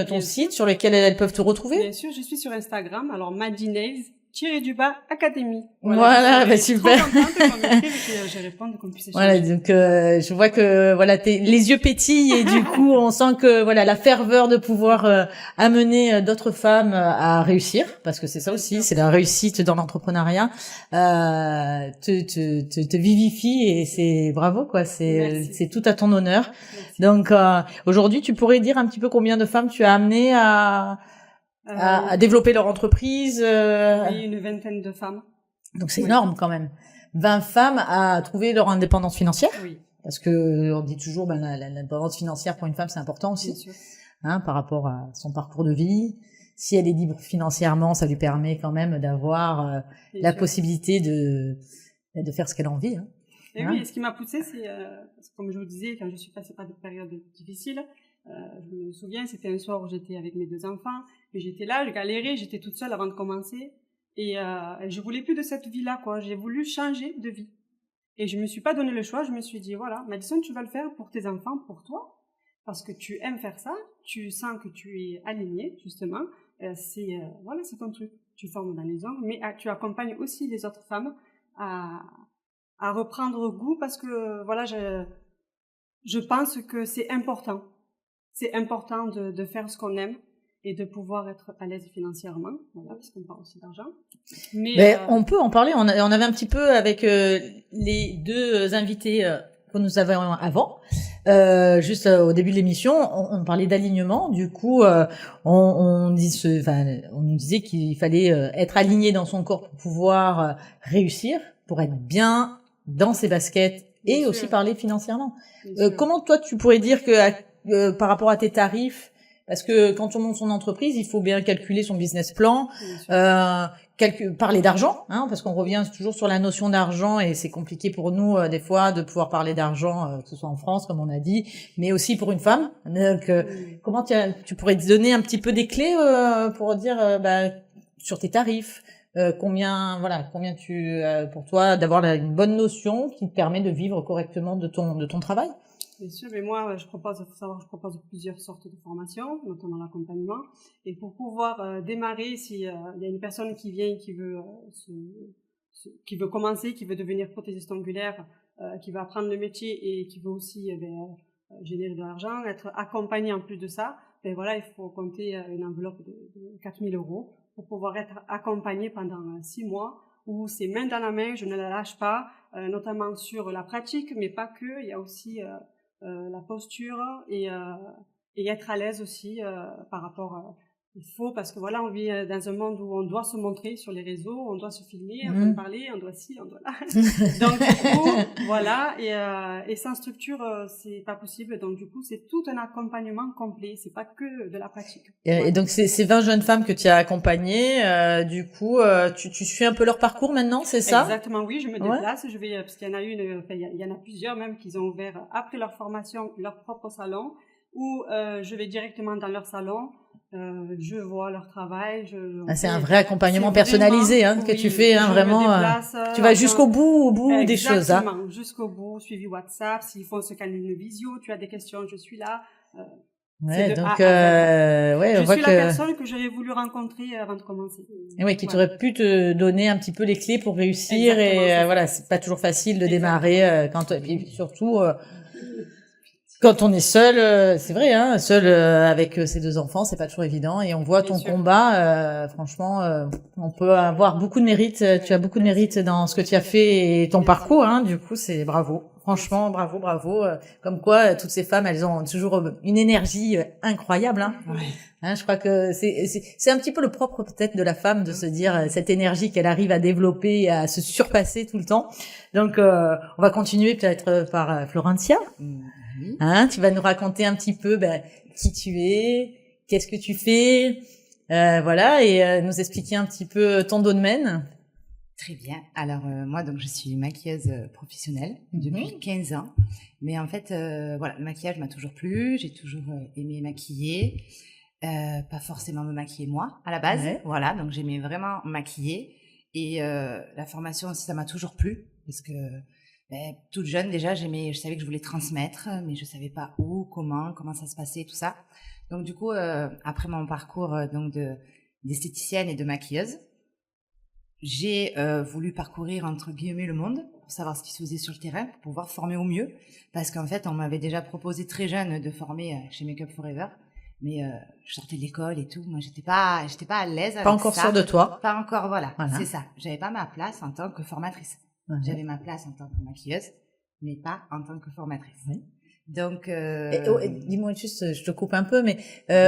ton site sur lequel elles peuvent te retrouver. Bien sûr, je suis sur Instagram. Alors Madinails Académie. Voilà, super. Trop contente qu'on m'écrive et que je réponde, qu'on puisse échanger. Voilà, donc je vois que les yeux pétillent et du coup on sent que la ferveur de pouvoir amener d'autres femmes à réussir, parce que c'est ça aussi, c'est la réussite dans l'entrepreneuriat, te vivifie et c'est bravo quoi, c'est tout à ton honneur. Merci. Donc aujourd'hui tu pourrais dire un petit peu combien de femmes tu as amené à développer leur entreprise. Oui, une vingtaine de femmes. Donc c'est énorme quand même. 20 femmes à trouver leur indépendance financière. Oui. Parce que on dit toujours l'indépendance financière pour une femme c'est important aussi. Bien sûr. Par rapport à son parcours de vie. Si elle est libre financièrement, ça lui permet quand même d'avoir la possibilité de faire ce qu'elle a envie. Et oui, et ce qui m'a poussée, c'est comme je vous disais, quand je suis passée par des périodes difficiles, je me souviens, c'était un soir où j'étais avec mes 2 enfants, et j'étais là, je galérais, j'étais toute seule avant de commencer, et je voulais plus de cette vie-là, quoi. J'ai voulu changer de vie. Et je me suis pas donné le choix, je me suis dit, voilà, Madison, tu vas le faire pour tes enfants, pour toi, parce que tu aimes faire ça, tu sens que tu es alignée, justement, c'est ton truc. Tu formes dans les ongles, mais tu accompagnes aussi les autres femmes à reprendre goût, parce que, je pense que c'est important. C'est important de faire ce qu'on aime et de pouvoir être à l'aise financièrement, parce qu'on parle aussi d'argent. Mais on peut en parler. On avait un petit peu avec les 2 invités que nous avions avant, juste au début de l'émission, on parlait d'alignement. Du coup, on nous disait qu'il fallait être aligné dans son corps pour pouvoir réussir, pour être bien dans ses baskets et Bien aussi sûr. parler financièrement. Comment toi tu pourrais dire que par rapport à tes tarifs, parce que quand on monte son entreprise, il faut bien calculer son business plan, parler d'argent, parce qu'on revient toujours sur la notion d'argent et c'est compliqué pour nous des fois de pouvoir parler d'argent, que ce soit en France comme on a dit, mais aussi pour une femme. Donc, comment tu pourrais te donner un petit peu des clés pour dire sur tes tarifs, combien pour toi d'avoir une bonne notion qui te permet de vivre correctement de ton travail. Bien sûr, mais moi, je propose plusieurs sortes de formations, notamment l'accompagnement. Et pour pouvoir démarrer, s'il y a une personne qui vient, qui veut commencer, qui veut devenir prothésiste ongulaire, qui veut apprendre le métier et qui veut aussi générer de l'argent, être accompagné en plus de ça, il faut compter une enveloppe de 4 000 € pour pouvoir être accompagné pendant 6 mois, où c'est main dans la main, je ne la lâche pas, notamment sur la pratique, mais pas que, il y a aussi la posture et être à l'aise aussi par rapport il faut, parce que on vit dans un monde où on doit se montrer sur les réseaux, on doit se filmer, on doit parler, on doit ci, on doit là. Donc du coup, et sans structure, c'est pas possible. Donc du coup, c'est tout un accompagnement complet, c'est pas que de la pratique. Et donc ces 20 jeunes femmes que tu as accompagnées, du coup, tu suis un peu leur parcours maintenant, c'est ça? Exactement, oui, je me déplace, je vais parce qu'il y en a il y en a plusieurs même qui ont ouvert après leur formation leur propre salon, où je vais directement dans leur salon. Je vois leur travail. C'est un vrai accompagnement personnalisé que tu fais, vraiment. Tu vas jusqu'au bout des choses. Exactement, jusqu'au bout, suivi WhatsApp. S'il faut se caler une visio, tu as des questions, je suis là. Je suis la personne que j'aurais voulu rencontrer avant de commencer. Et qui t'aurait pu te donner un petit peu les clés pour réussir. Exactement, c'est pas toujours facile de démarrer et puis surtout. Quand on est seul, c'est vrai, seul avec ses 2 enfants, c'est pas toujours évident. Et on voit ton combat. Franchement, on peut avoir beaucoup de mérite. Tu as beaucoup de mérite dans ce que tu as fait et ton parcours. Du coup, c'est bravo. Franchement, bravo. Comme quoi, toutes ces femmes, elles ont toujours une énergie incroyable. Je crois que c'est un petit peu le propre peut-être de la femme de se dire cette énergie qu'elle arrive à développer, à se surpasser tout le temps. Donc, on va continuer peut-être par Florentia. Tu vas nous raconter un petit peu qui tu es, qu'est-ce que tu fais, voilà, et nous expliquer un petit peu ton domaine. Très bien. Alors moi donc je suis maquilleuse professionnelle depuis 15 ans. Mais en fait voilà, le maquillage m'a toujours plu, j'ai toujours aimé maquiller, pas forcément me maquiller moi à la base. Ouais. Voilà, donc j'aimais vraiment maquiller et la formation aussi ça m'a toujours plu parce que toute jeune déjà je savais que je voulais transmettre mais je savais pas où, comment ça se passait tout ça. Donc du coup après mon parcours donc d'esthéticienne et de maquilleuse, j'ai voulu parcourir entre guillemets le monde pour savoir ce qui se faisait sur le terrain, pour pouvoir former au mieux. Parce qu'en fait, on m'avait déjà proposé très jeune de former chez Make Up Forever, mais je sortais de l'école et tout. Moi, j'étais pas à l'aise avec ça. Pas encore sûre de toi. Pas encore, voilà. C'est ça. J'avais pas ma place en tant que formatrice. J'avais ma place en tant que maquilleuse, mais pas en tant que formatrice. Donc, dis-moi juste, je te coupe un peu, mais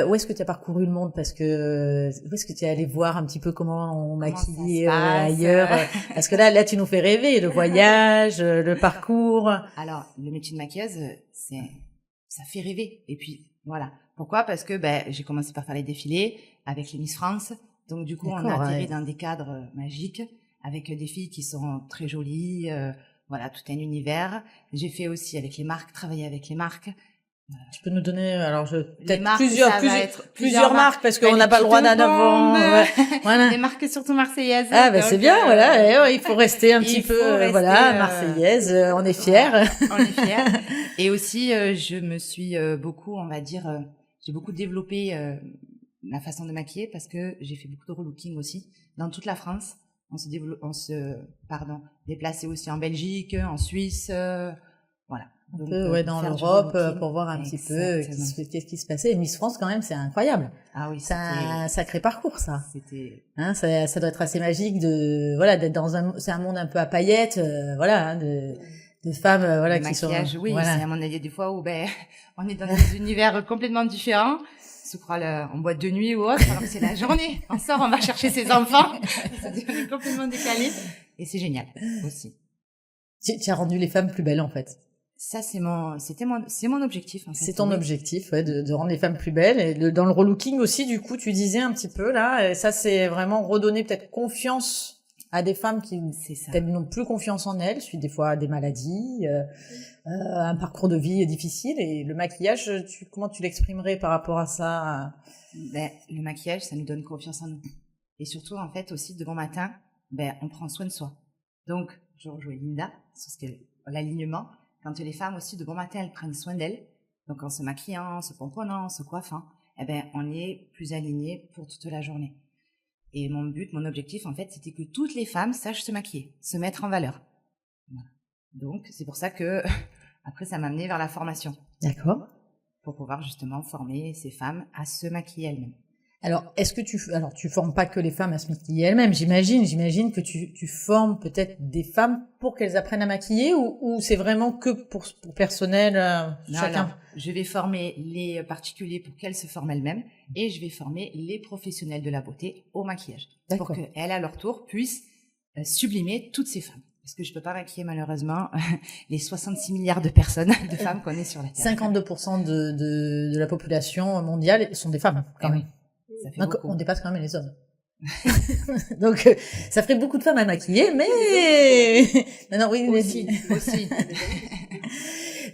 où est-ce que tu as parcouru le monde? Parce que où est-ce que tu es allé voir un petit peu comment on maquille ailleurs? Parce que là, tu nous fais rêver, le voyage, le parcours. Alors, le métier de maquilleuse, ça fait rêver. Et puis, voilà. Pourquoi? Parce que j'ai commencé par faire les défilés avec les Miss France. Donc, du coup, on a atterri dans des cadres magiques avec des filles qui sont très jolies. Voilà, tout un univers. J'ai fait aussi avec les marques, travailler avec les marques. Tu peux nous donner, alors peut-être plusieurs marques parce qu'on n'a pas le droit d'en avoir. Voilà. Des marques surtout marseillaises. Ah ben c'est bien, voilà. Il faut rester un petit peu, marseillaise. On est fiers. On est fiers. Et aussi, je me suis beaucoup, on va dire, j'ai beaucoup développé ma façon de maquiller parce que j'ai fait beaucoup de relooking aussi dans toute la France. On se déplaçait aussi en Belgique, en Suisse, voilà. Donc, dans l'Europe pour voir un petit peu qu'est-ce qui se passait. Et Miss France, quand même, c'est incroyable. Ah oui, c'est un sacré parcours, ça. C'était. Hein, ça doit être assez magique d'être c'est un monde un peu à paillettes, de femmes, le qui sont. Oui, c'est à mon avis des fois où on est dans des univers complètement différents. Se croit en boîte de nuit ou autre, alors que c'est la journée. On sort, on va chercher ses enfants. On est complètement décalé. Et c'est génial, aussi. Tu as rendu les femmes plus belles, en fait. Ça, c'est mon objectif, en fait. C'est ton objectif, de rendre les femmes plus belles. Et dans le relooking aussi, du coup, tu disais un petit peu, là, et ça, c'est vraiment redonner peut-être confiance à des femmes qui peut-être n'ont plus confiance en elles, suite des fois à des maladies, un parcours de vie difficile. Et le maquillage, comment tu l'exprimerais par rapport à ça? Le maquillage, ça nous donne confiance en nous. Et surtout, en fait, aussi, de bon matin, on prend soin de soi. Donc, je rejoins Linda sur l'alignement. Quand les femmes aussi, de bon matin, elles prennent soin d'elles. Donc, en se maquillant, en se pomponnant, en se coiffant, on est plus aligné pour toute la journée. Et mon objectif, en fait, c'était que toutes les femmes sachent se maquiller, se mettre en valeur. Voilà. Donc, c'est pour ça que, après, ça m'a amené vers la formation. D'accord. Pour pouvoir, justement, former ces femmes à se maquiller elles-mêmes. Alors, est-ce que tu formes pas que les femmes à se maquiller elles-mêmes? J'imagine que tu formes peut-être des femmes pour qu'elles apprennent à maquiller ou c'est vraiment que pour personnel, chacun? Alors, je vais former les particuliers pour qu'elles se forment elles-mêmes et je vais former les professionnels de la beauté au maquillage. D'accord. Pour qu'elles, à leur tour, puissent sublimer toutes ces femmes. Parce que je peux pas maquiller, malheureusement, les 66 milliards de personnes, de femmes qu'on est sur la Terre. 52% de la population mondiale sont des femmes, quand même. Donc, beaucoup. On dépasse quand même les hommes. Donc, ça ferait beaucoup de femmes à maquiller, mais... non, oui, aussi.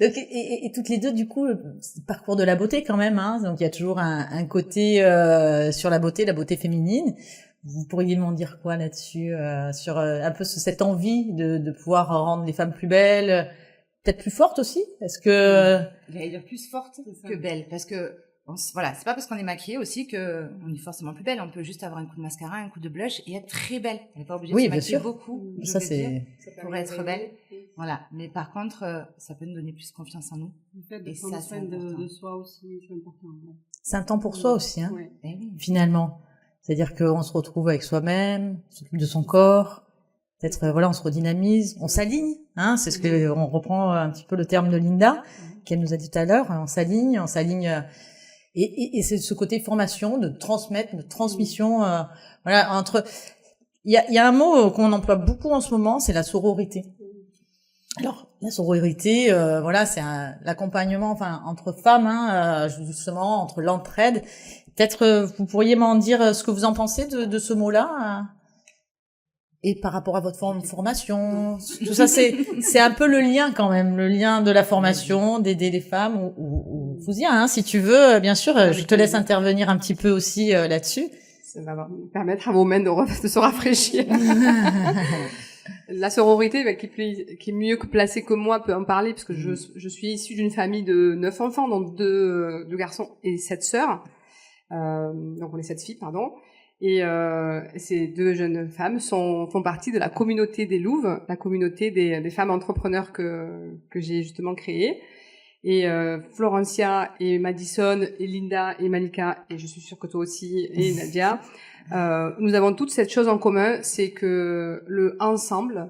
Donc, et toutes les deux, du coup, le parcours de la beauté quand même, hein. Donc, il y a toujours un côté sur la beauté féminine. Vous pourriez m'en dire quoi là-dessus, sur un peu cette envie de pouvoir rendre les femmes plus belles, peut-être plus fortes aussi? Est-ce que... J'allais dire plus fortes que belles, parce que voilà, c'est pas parce qu'on est maquillée aussi que on est forcément plus belle. On peut juste avoir un coup de mascara, un coup de blush et être très belle. On n'est pas obligé de se maquiller beaucoup. Ça c'est pour être belle. Voilà. Mais par contre, ça peut nous donner plus confiance en nous. Le fait de prendre soin de soi aussi, c'est important. C'est un temps pour soi aussi, hein. Ouais. Finalement. C'est-à-dire qu'on se retrouve avec soi-même, on s'occupe de son corps. Peut-être, on se redynamise, on s'aligne, hein. C'est ce que, on reprend un petit peu le terme de Linda, qu'elle nous a dit tout à l'heure. On s'aligne. Et c'est ce côté formation, de transmettre, de transmission, voilà, entre, il y a un mot qu'on emploie beaucoup en ce moment, c'est la sororité. Alors, la sororité, voilà, c'est l'accompagnement, enfin, entre femmes, hein, justement, entre l'entraide. Peut-être vous pourriez m'en dire ce que vous en pensez de ce mot-là et par rapport à votre formation, tout ça, c'est un peu le lien quand même, le lien de la formation, d'aider les femmes ou Fouzia, hein, si tu veux, bien sûr, je te laisse intervenir un petit peu aussi là-dessus. Ça va permettre à vos mains de se rafraîchir. La sororité, qui est mieux que placée que moi, peut en parler, parce que je suis issue d'une famille de 9 enfants, dont deux garçons et 7 sœurs. Donc on est 7 filles, pardon. Et ces 2 jeunes femmes font partie de la communauté des Louves, la communauté des femmes entrepreneurs que j'ai justement créée. Et Florencia et Madison et Linda et Malika, et je suis sûre que toi aussi, et Nadia, nous avons toutes cette chose en commun, c'est que ensemble,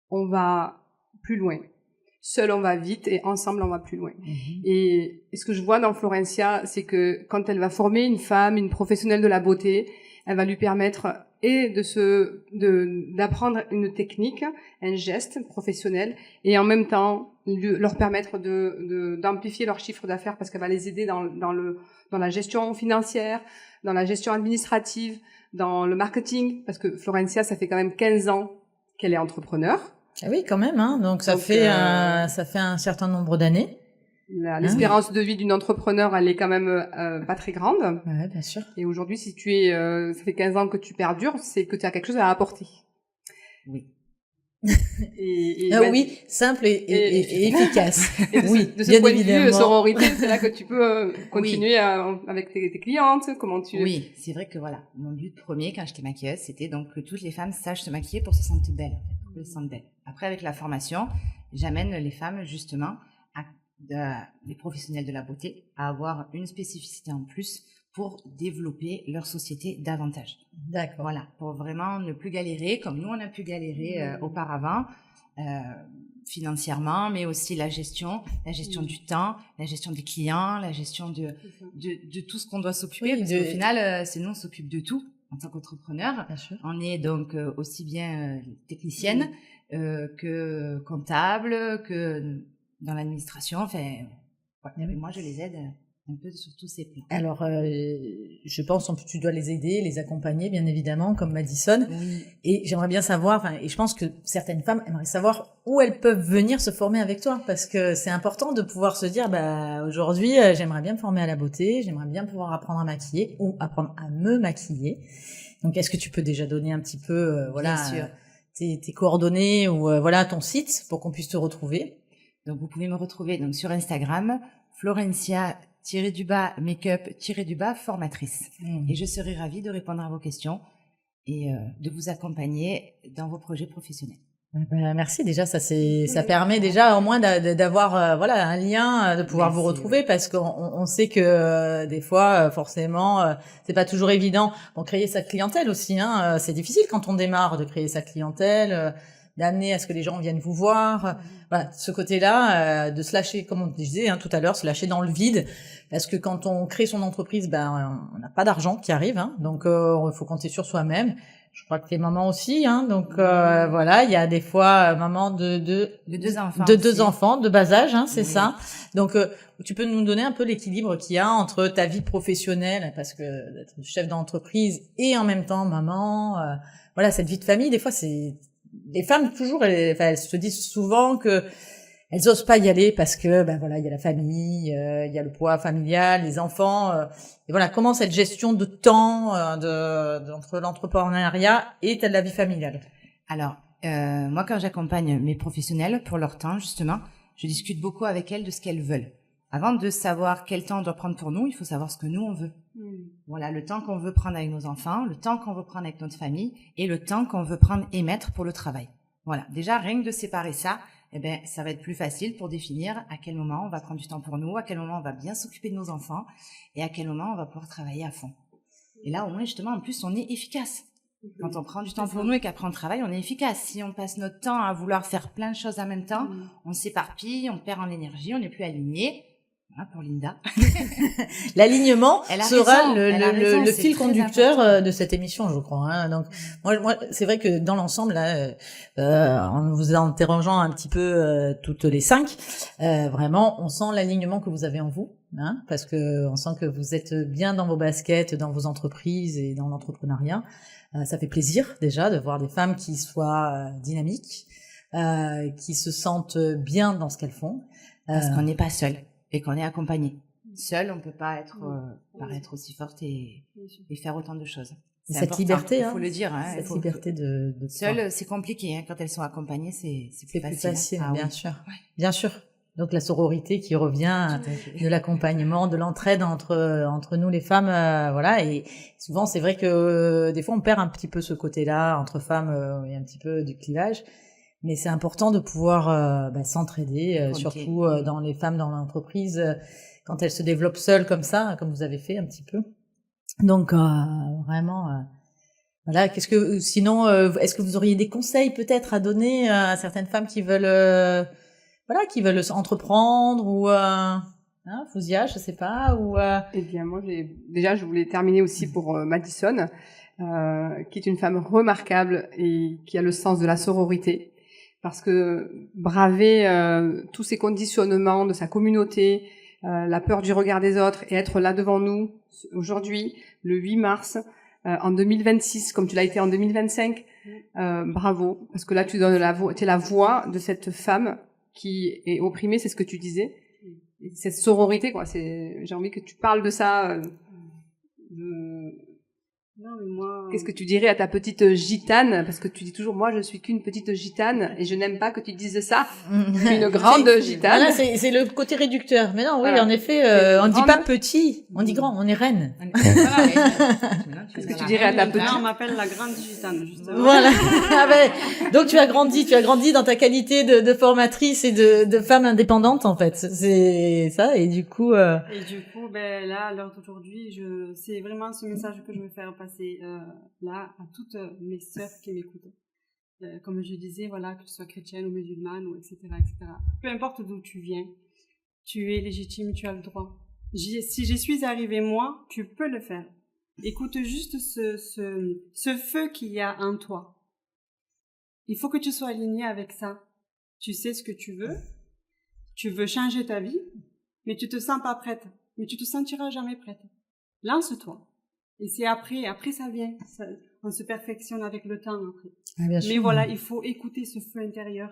on va plus loin. Seul, on va vite, et ensemble, on va plus loin. Et ce que je vois dans Florencia, c'est que quand elle va former une femme, une professionnelle de la beauté, elle va lui permettre d'apprendre une technique, un geste professionnel, et en même temps leur permettre d'amplifier leur chiffre d'affaires, parce qu'elle va les aider dans la gestion financière, dans la gestion administrative, dans le marketing, parce que Florencia, ça fait quand même 15 ans qu'elle est entrepreneur. Ah oui, quand même, hein. Donc ça fait un certain nombre d'années. L'espérance de vie d'une entrepreneur, elle est quand même pas très grande. Ouais, bien sûr. Et aujourd'hui, si ça fait 15 ans que tu perdures, c'est que tu as quelque chose à apporter. Oui. Oui, simple et efficace. Oui, de ce point de vue, sororité, c'est là que tu peux continuer avec tes clientes. Comment tu... Oui, c'est vrai que voilà, mon but premier quand j'étais maquilleuse, c'était donc que toutes les femmes sachent se maquiller pour se sentir belles, pour qu'elles se sentent belles. Après, avec la formation, j'amène les femmes justement les professionnels de la beauté à avoir une spécificité en plus pour développer leur société davantage. D'accord. Voilà, pour vraiment ne plus galérer comme nous on a pu galérer auparavant, financièrement, mais aussi la gestion du temps, la gestion des clients, la gestion de tout ce qu'on doit s'occuper, parce qu'au final, c'est nous on s'occupe de tout en tant qu'entrepreneur. On est donc aussi bien technicienne que comptable, que dans l'administration, enfin, voilà. Moi, je les aide un peu sur tous ces plans. Alors, je pense que tu dois les aider, les accompagner, bien évidemment, comme Madison. Oui. Et j'aimerais bien savoir, et je pense que certaines femmes aimeraient savoir où elles peuvent venir se former avec toi, parce que c'est important de pouvoir se dire, aujourd'hui, j'aimerais bien me former à la beauté, j'aimerais bien pouvoir apprendre à maquiller ou apprendre à me maquiller. Donc, est-ce que tu peux déjà donner un petit peu, tes coordonnées ou ton site pour qu'on puisse te retrouver? Donc, vous pouvez me retrouver donc sur Instagram, Florencia-makeup-formatrice. Et je serai ravie de répondre à vos questions et de vous accompagner dans vos projets professionnels. Merci déjà, ça permet déjà au moins d'avoir un lien, de pouvoir vous retrouver, parce qu'on sait que des fois forcément c'est pas toujours évident. Bon, créer sa clientèle aussi, hein, c'est difficile quand on démarre de créer sa clientèle. D'amener à ce que les gens viennent vous voir, voilà, ce côté-là, de se lâcher, comme on disait tout à l'heure, se lâcher dans le vide, parce que quand on crée son entreprise, on n'a pas d'argent qui arrive, donc il faut compter sur soi-même. Je crois que les mamans aussi, donc il y a des fois maman de deux enfants de bas âge, c'est ça. Donc tu peux nous donner un peu l'équilibre qu'il y a entre ta vie professionnelle, parce que d'être chef d'entreprise et en même temps maman, cette vie de famille, des fois les femmes toujours elles se disent souvent que elles osent pas y aller parce que il y a la famille, il y a le poids familial, les enfants, et comment cette gestion de temps entre l'entrepreneuriat et la vie familiale. Alors moi, quand j'accompagne mes professionnels pour leur temps, justement, je discute beaucoup avec elles de ce qu'elles veulent. Avant de savoir quel temps on doit prendre pour nous, il faut savoir ce que nous on veut. Voilà, le temps qu'on veut prendre avec nos enfants, le temps qu'on veut prendre avec notre famille et le temps qu'on veut prendre et mettre pour le travail. Voilà, déjà rien que de séparer ça, ça va être plus facile pour définir à quel moment on va prendre du temps pour nous, à quel moment on va bien s'occuper de nos enfants et à quel moment on va pouvoir travailler à fond. Et là, au moins, justement, en plus, on est efficace. Quand on prend du temps pour nous et qu'après on travaille, on est efficace. Si on passe notre temps à vouloir faire plein de choses en même temps, on s'éparpille, on perd en énergie, on n'est plus aligné. Voilà pour Linda. L'alignement sera le fil conducteur de cette émission, je crois. Donc moi, c'est vrai que dans l'ensemble, là, en vous interrogeant un petit peu toutes les 5, vraiment, on sent l'alignement que vous avez en vous. hein, parce que on sent que vous êtes bien dans vos baskets, dans vos entreprises et dans l'entrepreneuriat. Ça fait plaisir déjà de voir des femmes qui soient dynamiques, qui se sentent bien dans ce qu'elles font. Parce qu'on n'est pas seul et qu'on est accompagné. Seul, on peut pas paraître aussi forte et faire autant de choses. C'est cette important, liberté, il faut le dire. Hein, cette liberté de seul, c'est compliqué. Hein, quand elles sont accompagnées, c'est plus facile. Hein. Bien sûr, bien sûr. Donc la sororité qui revient, de l'accompagnement, de l'entraide entre nous les femmes, voilà. Et souvent, c'est vrai que des fois, on perd un petit peu ce côté-là entre femmes, il y a un petit peu du clivage. Mais c'est important de pouvoir s'entraider, surtout dans les femmes dans l'entreprise, quand elles se développent seules comme ça, comme vous avez fait un petit peu. Donc vraiment, voilà. Qu'est-ce que sinon, est-ce que vous auriez des conseils peut-être à donner à certaines femmes qui veulent qui veulent entreprendre ou Fouzia, je sais pas, ou Eh bien, moi, je voulais terminer aussi pour Madison, qui est une femme remarquable et qui a le sens de la sororité, parce que braver tous ces conditionnements de sa communauté, la peur du regard des autres, et être là devant nous aujourd'hui, le 8 mars, en 2026, comme tu l'as été en 2025, bravo, parce que là, tu donnes t'es la voix de cette femme qui est opprimée, c'est ce que tu disais. Et cette sororité, quoi. J'ai envie que tu parles de ça. Non, mais moi... Qu'est-ce que tu dirais à ta petite gitane? Parce que tu dis toujours, moi, je suis qu'une petite gitane, et je n'aime pas que tu dises ça. Une grande gitane. Voilà, c'est le côté réducteur. Mais non, oui, voilà. En effet, on dit pas petit, on dit grand, on est reine. Qu'est-ce que tu dirais à ta petite? On m'appelle la grande gitane, justement. Voilà. Donc tu as grandi dans ta qualité de formatrice et de femme indépendante, en fait. C'est ça, et du coup... Et du coup, là, à l'heure d'aujourd'hui, c'est vraiment ce message que je veux faire passer là à toutes mes sœurs qui m'écoutent. Comme je disais, voilà, que tu sois chrétienne ou musulmane, ou etc., etc. Peu importe d'où tu viens, tu es légitime, tu as le droit. Si j'y suis arrivée moi, tu peux le faire. Écoute juste ce feu qu'il y a en toi. Il faut que tu sois aligné avec ça. Tu sais ce que tu veux changer ta vie, mais tu te sens pas prête. Mais tu te sentiras jamais prête. Lance-toi. Et c'est après ça vient. On se perfectionne avec le temps après. Ah, bien sûr. Mais voilà, il faut écouter ce feu intérieur.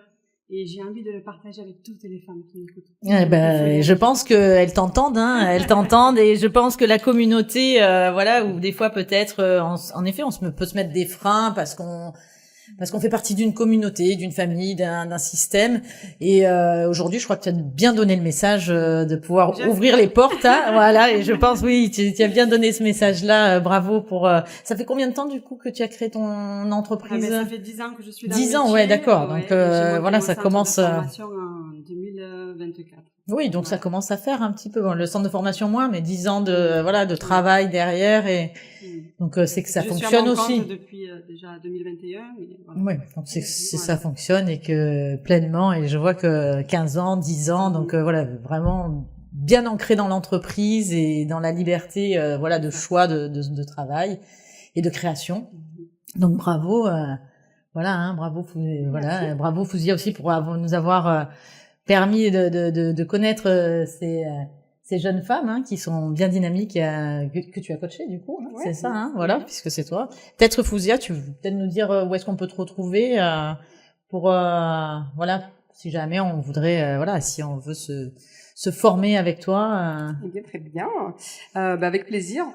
Et j'ai envie de le partager avec toutes les femmes qui m'écoutent. Je pense qu'elles t'entendent, elles t'entendent, et je pense que la communauté, où des fois peut-être, en effet, peut se mettre des freins parce qu'on fait partie d'une communauté, d'une famille, d'un système. Et aujourd'hui, je crois que tu as bien donné le message de pouvoir ouvrir les portes. Voilà, et je pense, oui, tu as bien donné ce message-là. Bravo pour... Ça fait combien de temps, du coup, que tu as créé ton entreprise? Ça fait 10 ans que je suis dans 10 le métier. ans, ouais, d'accord. Donc voilà, ça commence... formation en 2024. Oui, donc ça commence à faire un petit peu. Bon, le centre de formation moins, mais 10 ans de travail derrière, et donc c'est que ça fonctionne aussi. Je suis à mon compte depuis déjà 2021. Mais voilà. Oui, donc c'est ça fonctionne, et que pleinement, et je vois que 15 ans, 10 ans, donc vraiment bien ancré dans l'entreprise et dans la liberté de choix de travail et de création. Donc bravo, bravo Fouzia aussi pour nous avoir permis de connaître ces jeunes femmes qui sont bien dynamiques, que tu as coachées du coup, c'est ça, puisque c'est toi. Peut-être Fouzia, tu veux peut-être nous dire où est-ce qu'on peut te retrouver pour si jamais on voudrait si on veut se former avec toi. Eh bien, très bien. Avec plaisir.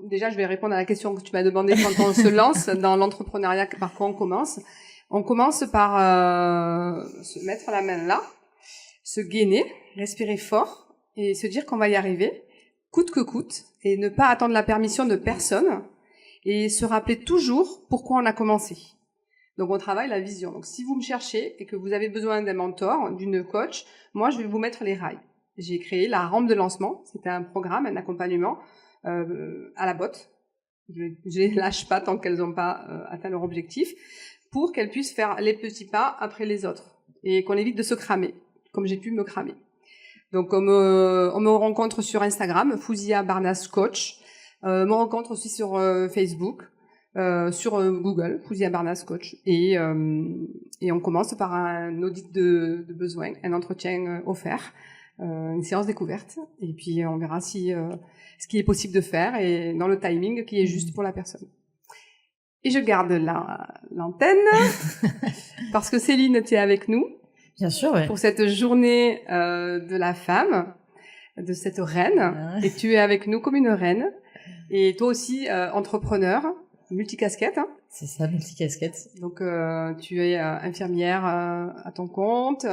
Déjà, je vais répondre à la question que tu m'as demandé quand on se lance dans l'entrepreneuriat, par quoi on commence. On commence par se mettre la main là, se gainer, respirer fort et se dire qu'on va y arriver, coûte que coûte, et ne pas attendre la permission de personne, et se rappeler toujours pourquoi on a commencé. Donc on travaille la vision. Donc si vous me cherchez et que vous avez besoin d'un mentor, d'une coach, moi je vais vous mettre les rails. J'ai créé la rampe de lancement. C'était un programme, un accompagnement à la botte. Je les lâche pas tant qu'elles n'ont pas atteint leur objectif, pour qu'elles puissent faire les petits pas après les autres et qu'on évite de se cramer, comme j'ai pu me cramer. Donc on me rencontre sur Instagram, Fouzia Barnas Coach. On me rencontre aussi sur Facebook, sur Google, Fouzia Barnas Coach. Et on commence par un audit de besoin, un entretien offert. une séance découverte. Et puis on verra si ce qui est possible de faire et dans le timing qui est juste pour la personne. Et je garde l'antenne parce que Céline, tu es avec nous. Bien sûr, ouais. Pour cette journée de la femme, de cette reine. Et tu es avec nous comme une reine. Et toi aussi, entrepreneur, multicasquette. Hein. C'est ça, multicasquette. Donc, tu es infirmière à ton compte.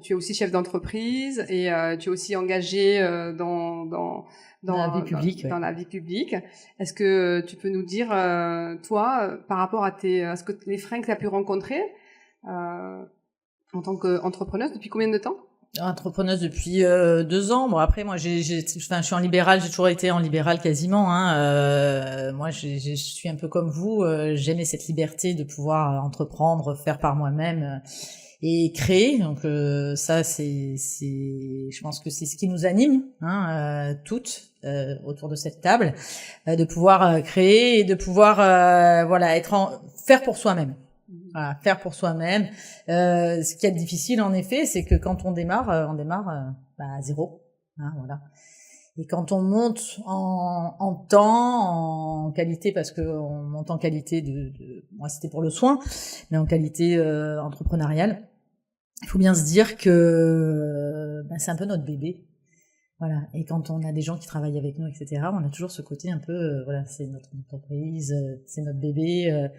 Tu es aussi chef d'entreprise et tu es aussi engagée dans la vie publique. Dans la vie publique. Est-ce que tu peux nous dire, toi, par rapport à les freins que tu as pu rencontrer en tant qu'entrepreneuse, depuis combien de temps? Entrepreneuse depuis 2 ans. Bon, après, moi, je suis en libéral, j'ai toujours été en libéral quasiment. Hein. Moi, je suis un peu comme vous. J'aimais cette liberté de pouvoir entreprendre, faire par moi-même et créer. Donc ça, je pense que c'est ce qui nous anime, hein, toutes autour de cette table, de pouvoir créer et de pouvoir faire pour soi-même. Voilà, faire pour soi-même. Ce qui est difficile en effet, c'est que quand on démarre à zéro. Hein, voilà. Et quand on monte en temps, en qualité, parce que on monte en qualité moi c'était pour le soin, mais en qualité entrepreneuriale, il faut bien se dire que c'est un peu notre bébé. Voilà. Et quand on a des gens qui travaillent avec nous, etc., on a toujours ce côté un peu, c'est notre entreprise, c'est notre bébé.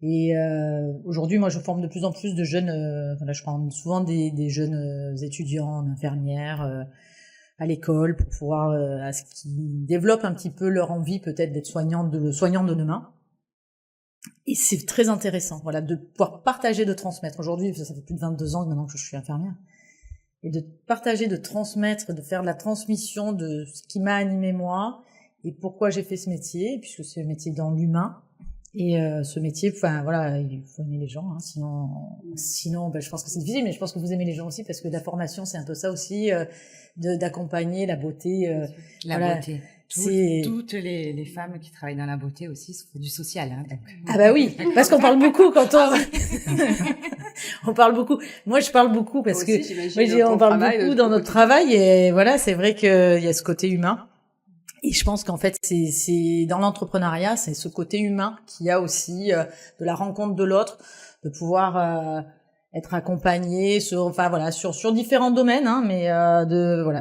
Et aujourd'hui, moi, je forme de plus en plus de jeunes. Je forme souvent des jeunes étudiants, infirmières à l'école pour pouvoir à ce qu'ils développent un petit peu leur envie peut-être d'être soignants de demain. Et c'est très intéressant, voilà, de pouvoir partager, de transmettre. Aujourd'hui, ça fait plus de 22 ans maintenant que je suis infirmière. Et de partager, de transmettre, de faire de la transmission de ce qui m'a animé moi et pourquoi j'ai fait ce métier, puisque c'est un métier dans l'humain. Et ce métier, il faut aimer les gens, hein, sinon je pense que c'est difficile, mais je pense que vous aimez les gens aussi parce que la formation, c'est un peu ça aussi, d'accompagner la beauté. Beauté. Toutes les femmes qui travaillent dans la beauté aussi font du social. Hein, donc. Ah bah oui, parce qu'on parle beaucoup quand on parle beaucoup. Moi, je parle beaucoup parce on parle beaucoup dans notre travail et voilà, c'est vrai qu'il y a ce côté humain. Et je pense qu'en fait, c'est dans l'entrepreneuriat, c'est ce côté humain qu'il y a aussi de la rencontre de l'autre, de pouvoir être accompagné sur différents domaines, hein, mais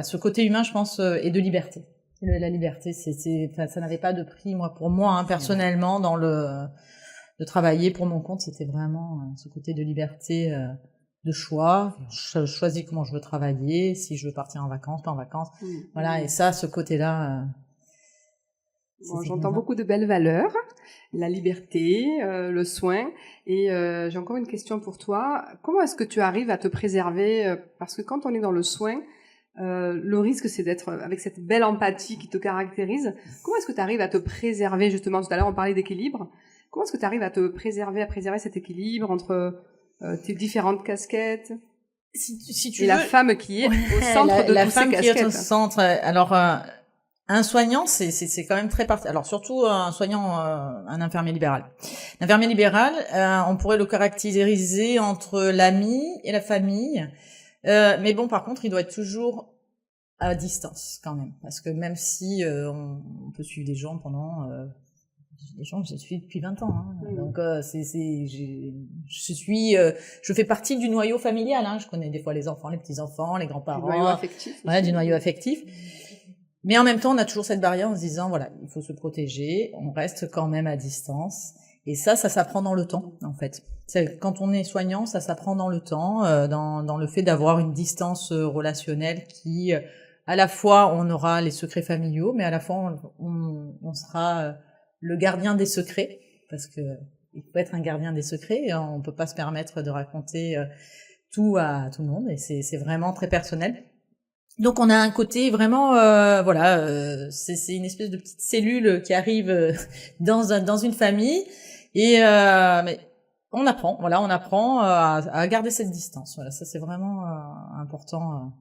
ce côté humain, je pense, et de liberté. La liberté, ça n'avait pas de prix, pour moi, hein, personnellement, de travailler pour mon compte, c'était vraiment ce côté de liberté, de choix. Je choisis comment je veux travailler, si je veux partir en vacances, pas en vacances. Voilà, et ça, ce côté-là. J'entends beaucoup de belles valeurs, la liberté, le soin. Et j'ai encore une question pour toi. Comment est-ce que tu arrives à te préserver? Parce que quand on est dans le soin, le risque, c'est d'être avec cette belle empathie qui te caractérise. Comment est-ce que tu arrives à te préserver, justement? Tout à l'heure, on parlait d'équilibre. Comment est-ce que tu arrives à préserver cet équilibre entre tes différentes casquettes? Si tu veux, la femme qui est au centre de toutes ces casquettes. La femme qui est au centre. Alors, un soignant, c'est quand même très alors surtout un soignant, un infirmier libéral. L'infirmier libéral, on pourrait le caractériser entre l'ami et la famille. Mais bon, par contre, il doit être toujours à distance quand même, parce que même si on peut suivre des gens pendant des gens que j'ai suivis depuis 20 ans. Hein. Donc je fais partie du noyau familial. Hein. Je connais des fois les enfants, les petits-enfants, les grands-parents. Du noyau affectif. Ouais, du noyau affectif. Mais en même temps, on a toujours cette barrière en se disant, voilà, il faut se protéger, on reste quand même à distance. Et ça s'apprend dans le temps, en fait. Quand on est soignant, ça s'apprend dans le temps, dans le fait d'avoir une distance relationnelle qui, à la fois, on aura les secrets familiaux, mais à la fois, on sera le gardien des secrets, parce que il faut être un gardien des secrets, et on peut pas se permettre de raconter tout à tout le monde, et c'est vraiment très personnel. Donc on a un côté vraiment c'est une espèce de petite cellule qui arrive dans une famille et mais on apprend à garder cette distance. Voilà, ça c'est vraiment important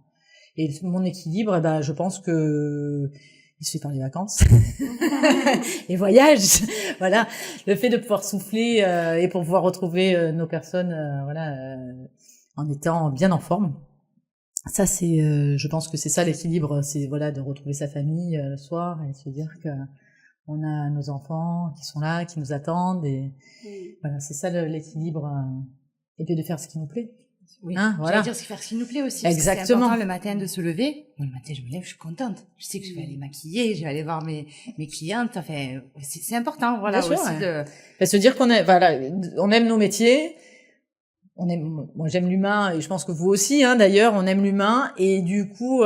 et mon équilibre je pense que il se fait par les vacances les voyages, voilà, le fait de pouvoir souffler et pour pouvoir retrouver nos personnes en étant bien en forme. ça c'est, je pense que c'est ça l'équilibre, c'est voilà de retrouver sa famille le soir et se dire que on a nos enfants qui sont là, qui nous attendent et voilà, c'est ça l'équilibre et puis de faire ce qui nous plaît. Oui, hein, voilà. dire faire ce qui nous plaît aussi. Exactement. C'est important le matin de se lever. Bon, le matin, je me lève, je suis contente. Je sais que je vais aller maquiller, je vais aller voir mes clientes. Enfin, c'est important, voilà, bien aussi sûr, de se dire qu'on est, voilà, on aime nos métiers. Moi, j'aime l'humain et je pense que vous aussi, hein, d'ailleurs, on aime l'humain et du coup,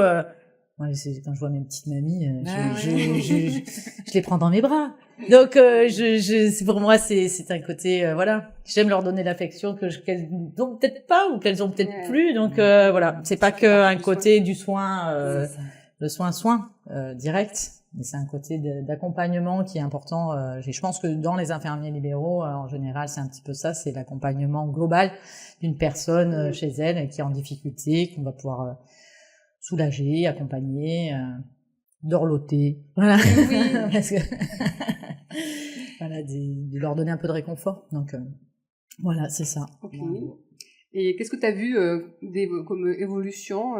moi, c'est quand je vois mes petites mamies, je les prends dans mes bras. Donc, pour moi, c'est un côté, voilà, j'aime leur donner l'affection qu'elles n'ont peut-être pas ou qu'elles ont peut-être plus. Donc, voilà, c'est pas que un côté du soin, le soin direct, mais c'est un côté d'accompagnement qui est important. Je pense que dans les infirmiers libéraux, en général, c'est un petit peu ça, c'est l'accompagnement global d'une personne chez elle qui est en difficulté, qu'on va pouvoir soulager, accompagner, dorloter, voilà, parce que voilà, de leur donner un peu de réconfort. Donc voilà, c'est ça. Okay. Et qu'est-ce que tu as vu comme évolution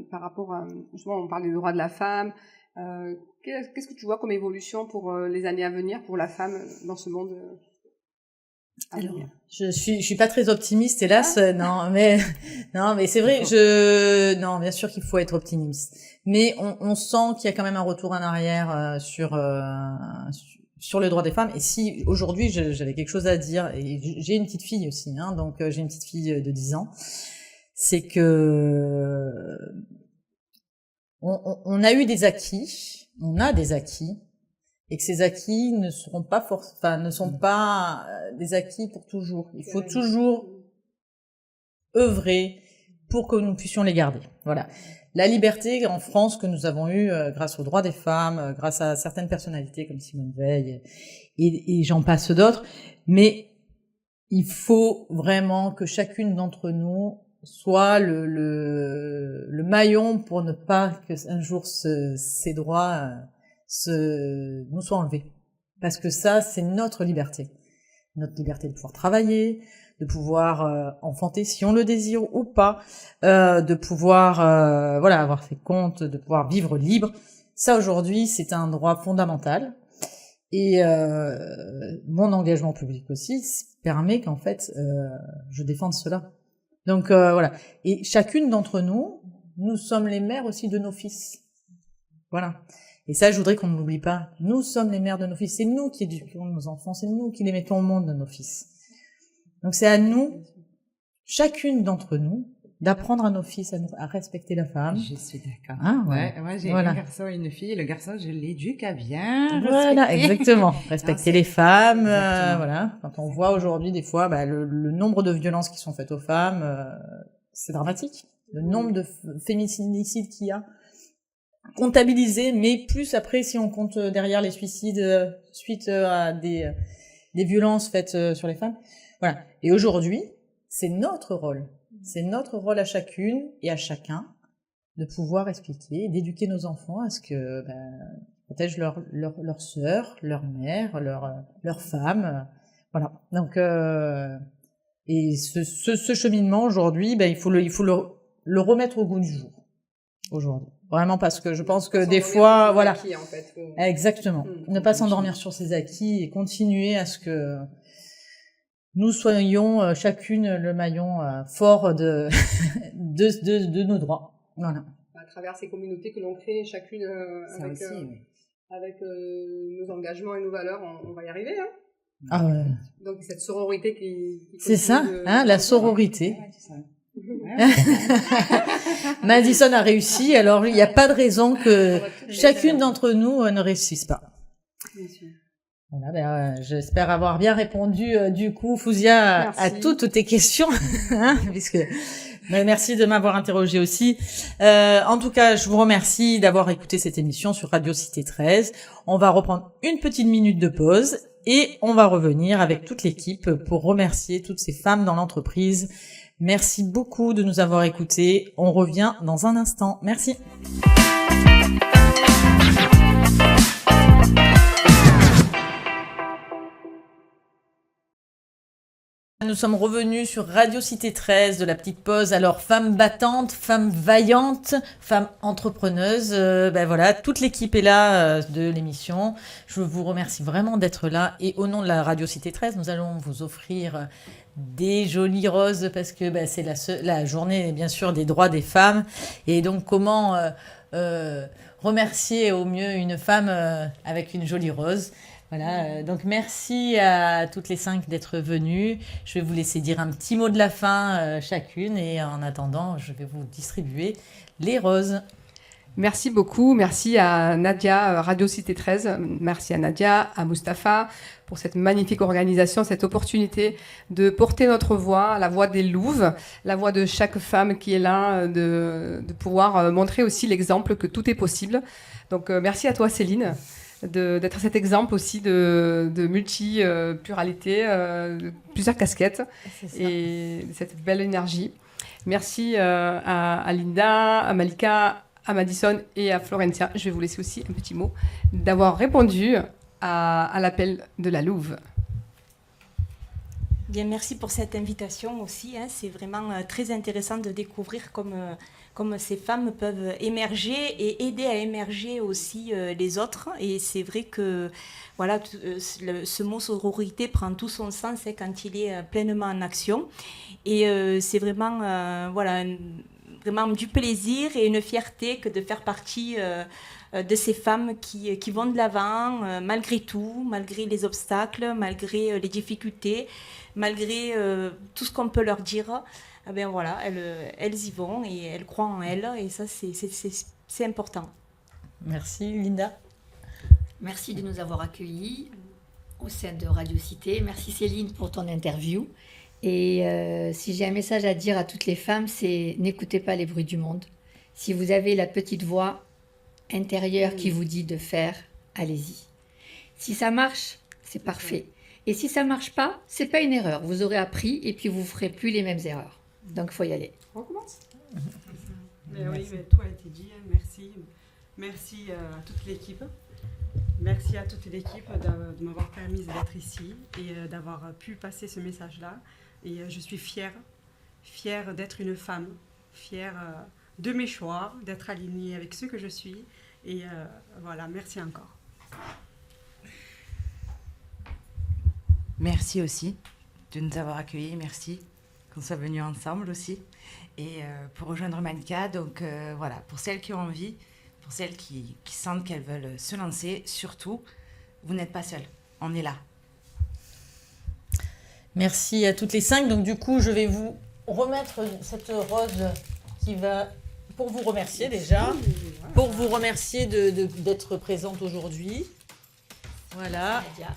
par rapport à, justement, on parle des droits de la femme, qu'est-ce que tu vois comme évolution pour les années à venir pour la femme dans ce monde alors, je suis pas très optimiste, hélas. Non, mais c'est vrai. Non, bien sûr qu'il faut être optimiste. Mais on sent qu'il y a quand même un retour en arrière sur le droit des femmes. Et si aujourd'hui j'avais quelque chose à dire, et j'ai une petite fille aussi, hein, donc j'ai une petite fille de 10 ans, c'est que on a eu des acquis, on a des acquis. Et que ces acquis ne seront pas ne sont pas des acquis pour toujours. Il faut toujours œuvrer pour que nous puissions les garder. Voilà. La liberté en France que nous avons eue grâce aux droits des femmes, grâce à certaines personnalités comme Simone Veil et j'en passe d'autres. Mais il faut vraiment que chacune d'entre nous soit le maillon pour ne pas que un jour ces droits nous soit enlevé. Parce que ça, c'est notre liberté. Notre liberté de pouvoir travailler, de pouvoir enfanter si on le désire ou pas, de pouvoir avoir ses comptes, de pouvoir vivre libre. Ça, aujourd'hui, c'est un droit fondamental. Et mon engagement public aussi permet qu'en fait, je défende cela. Donc voilà. Et chacune d'entre nous, nous sommes les mères aussi de nos fils. Voilà. Et ça, je voudrais qu'on ne l'oublie pas. Nous sommes les mères de nos fils. C'est nous qui éduquons nos enfants. C'est nous qui les mettons au monde de nos fils. Donc c'est à nous, chacune d'entre nous, d'apprendre à nos fils à respecter la femme. Je suis d'accord. Ah, ouais. Moi, j'ai un garçon et une fille. Et le garçon, je l'éduque à bien. Voilà, exactement. Respecter les femmes. Voilà. Quand on voit aujourd'hui, des fois, le nombre de violences qui sont faites aux femmes, c'est dramatique. Le nombre de féminicides qu'il y a. Comptabilisé, mais plus après si on compte derrière les suicides suite à des violences faites sur les femmes. Voilà. Et aujourd'hui, c'est notre rôle à chacune et à chacun de pouvoir expliquer, d'éduquer nos enfants à ce que protègent leurs sœurs, leurs mères, leurs femmes. Voilà. Donc et ce cheminement aujourd'hui, il faut le remettre au goût du jour aujourd'hui. Vraiment, parce que je pense que des fois, voilà. Acquis, en fait. Exactement. Ne pas s'endormir sur ses acquis et continuer à ce que nous soyons chacune le maillon fort de nos droits. Voilà. À travers ces communautés que l'on crée chacune avec nos engagements et nos valeurs, on va y arriver, hein. Ah ouais. Donc cette sororité qui c'est ça, hein, la sororité. Ouais, c'est ça. Madison a réussi, alors il n'y a pas de raison que chacune d'entre nous ne réussisse pas. Voilà, j'espère avoir bien répondu du coup, Fouzia, à toutes tes questions, hein, puisque merci de m'avoir interrogé aussi. En tout cas, je vous remercie d'avoir écouté cette émission sur Radio Cité 13. On va reprendre une petite minute de pause et on va revenir avec toute l'équipe pour remercier toutes ces femmes dans l'entreprise. Merci beaucoup de nous avoir écoutés. On revient dans un instant. Merci. nous sommes revenus sur Radio Cité 13 de la petite pause. Alors, femmes battantes, femmes vaillantes, femmes entrepreneuses. Voilà, toute l'équipe est là de l'émission. Je vous remercie vraiment d'être là. Et au nom de la Radio Cité 13, nous allons vous offrir des jolies roses parce que c'est la journée, bien sûr, des droits des femmes. Et donc, comment remercier au mieux une femme avec une jolie rose? Voilà, donc merci à toutes les 5 d'être venues. Je vais vous laisser dire un petit mot de la fin chacune et en attendant, je vais vous distribuer les roses. Merci beaucoup, merci à Nadia, Radio Cité 13, merci à Nadia, à Mustapha pour cette magnifique organisation, cette opportunité de porter notre voix, la voix des louves, la voix de chaque femme qui est là, de pouvoir montrer aussi l'exemple que tout est possible. Donc merci à toi Céline d'être cet exemple aussi de multi-pluralité, de plusieurs casquettes et de cette belle énergie. Merci à Linda, à Malika, à Madison et à Florentia. Je vais vous laisser aussi un petit mot d'avoir répondu à l'appel de la Louve. Bien, merci pour cette invitation aussi. C'est vraiment très intéressant de découvrir comme ces femmes peuvent émerger et aider à émerger aussi les autres. Et c'est vrai que voilà, ce mot sororité prend tout son sens quand il est pleinement en action. Et c'est vraiment vraiment du plaisir et une fierté que de faire partie de ces femmes qui vont de l'avant malgré tout, malgré les obstacles, malgré les difficultés, malgré tout ce qu'on peut leur dire. Voilà, elles y vont et elles croient en elles et ça c'est important. Merci Linda. Merci de nous avoir accueillis au sein de Radio Cité. Merci Céline pour ton interview. Et si j'ai un message à dire à toutes les femmes, c'est n'écoutez pas les bruits du monde. Si vous avez la petite voix intérieure qui vous dit de faire, allez-y. Si ça marche, c'est parfait. Et si ça marche pas, c'est pas une erreur. Vous aurez appris et puis vous ferez plus les mêmes erreurs. Donc il faut y aller. On commence. Mais oui, mais tout a été dit. Merci. Merci à toute l'équipe. Merci à toute l'équipe de m'avoir permis d'être ici et d'avoir pu passer ce message-là. Et je suis fière d'être une femme, fière de mes choix, d'être alignée avec ce que je suis. Et voilà, merci encore. Merci aussi de nous avoir accueillis, merci qu'on soit venus ensemble aussi. Et pour rejoindre Malika, donc voilà, pour celles qui ont envie, pour celles qui sentent qu'elles veulent se lancer, surtout, vous n'êtes pas seules, on est là. Merci à toutes les 5. Donc du coup, je vais vous remettre cette rose qui va, pour vous remercier déjà, pour vous remercier d'être présente aujourd'hui. Voilà. Nadia.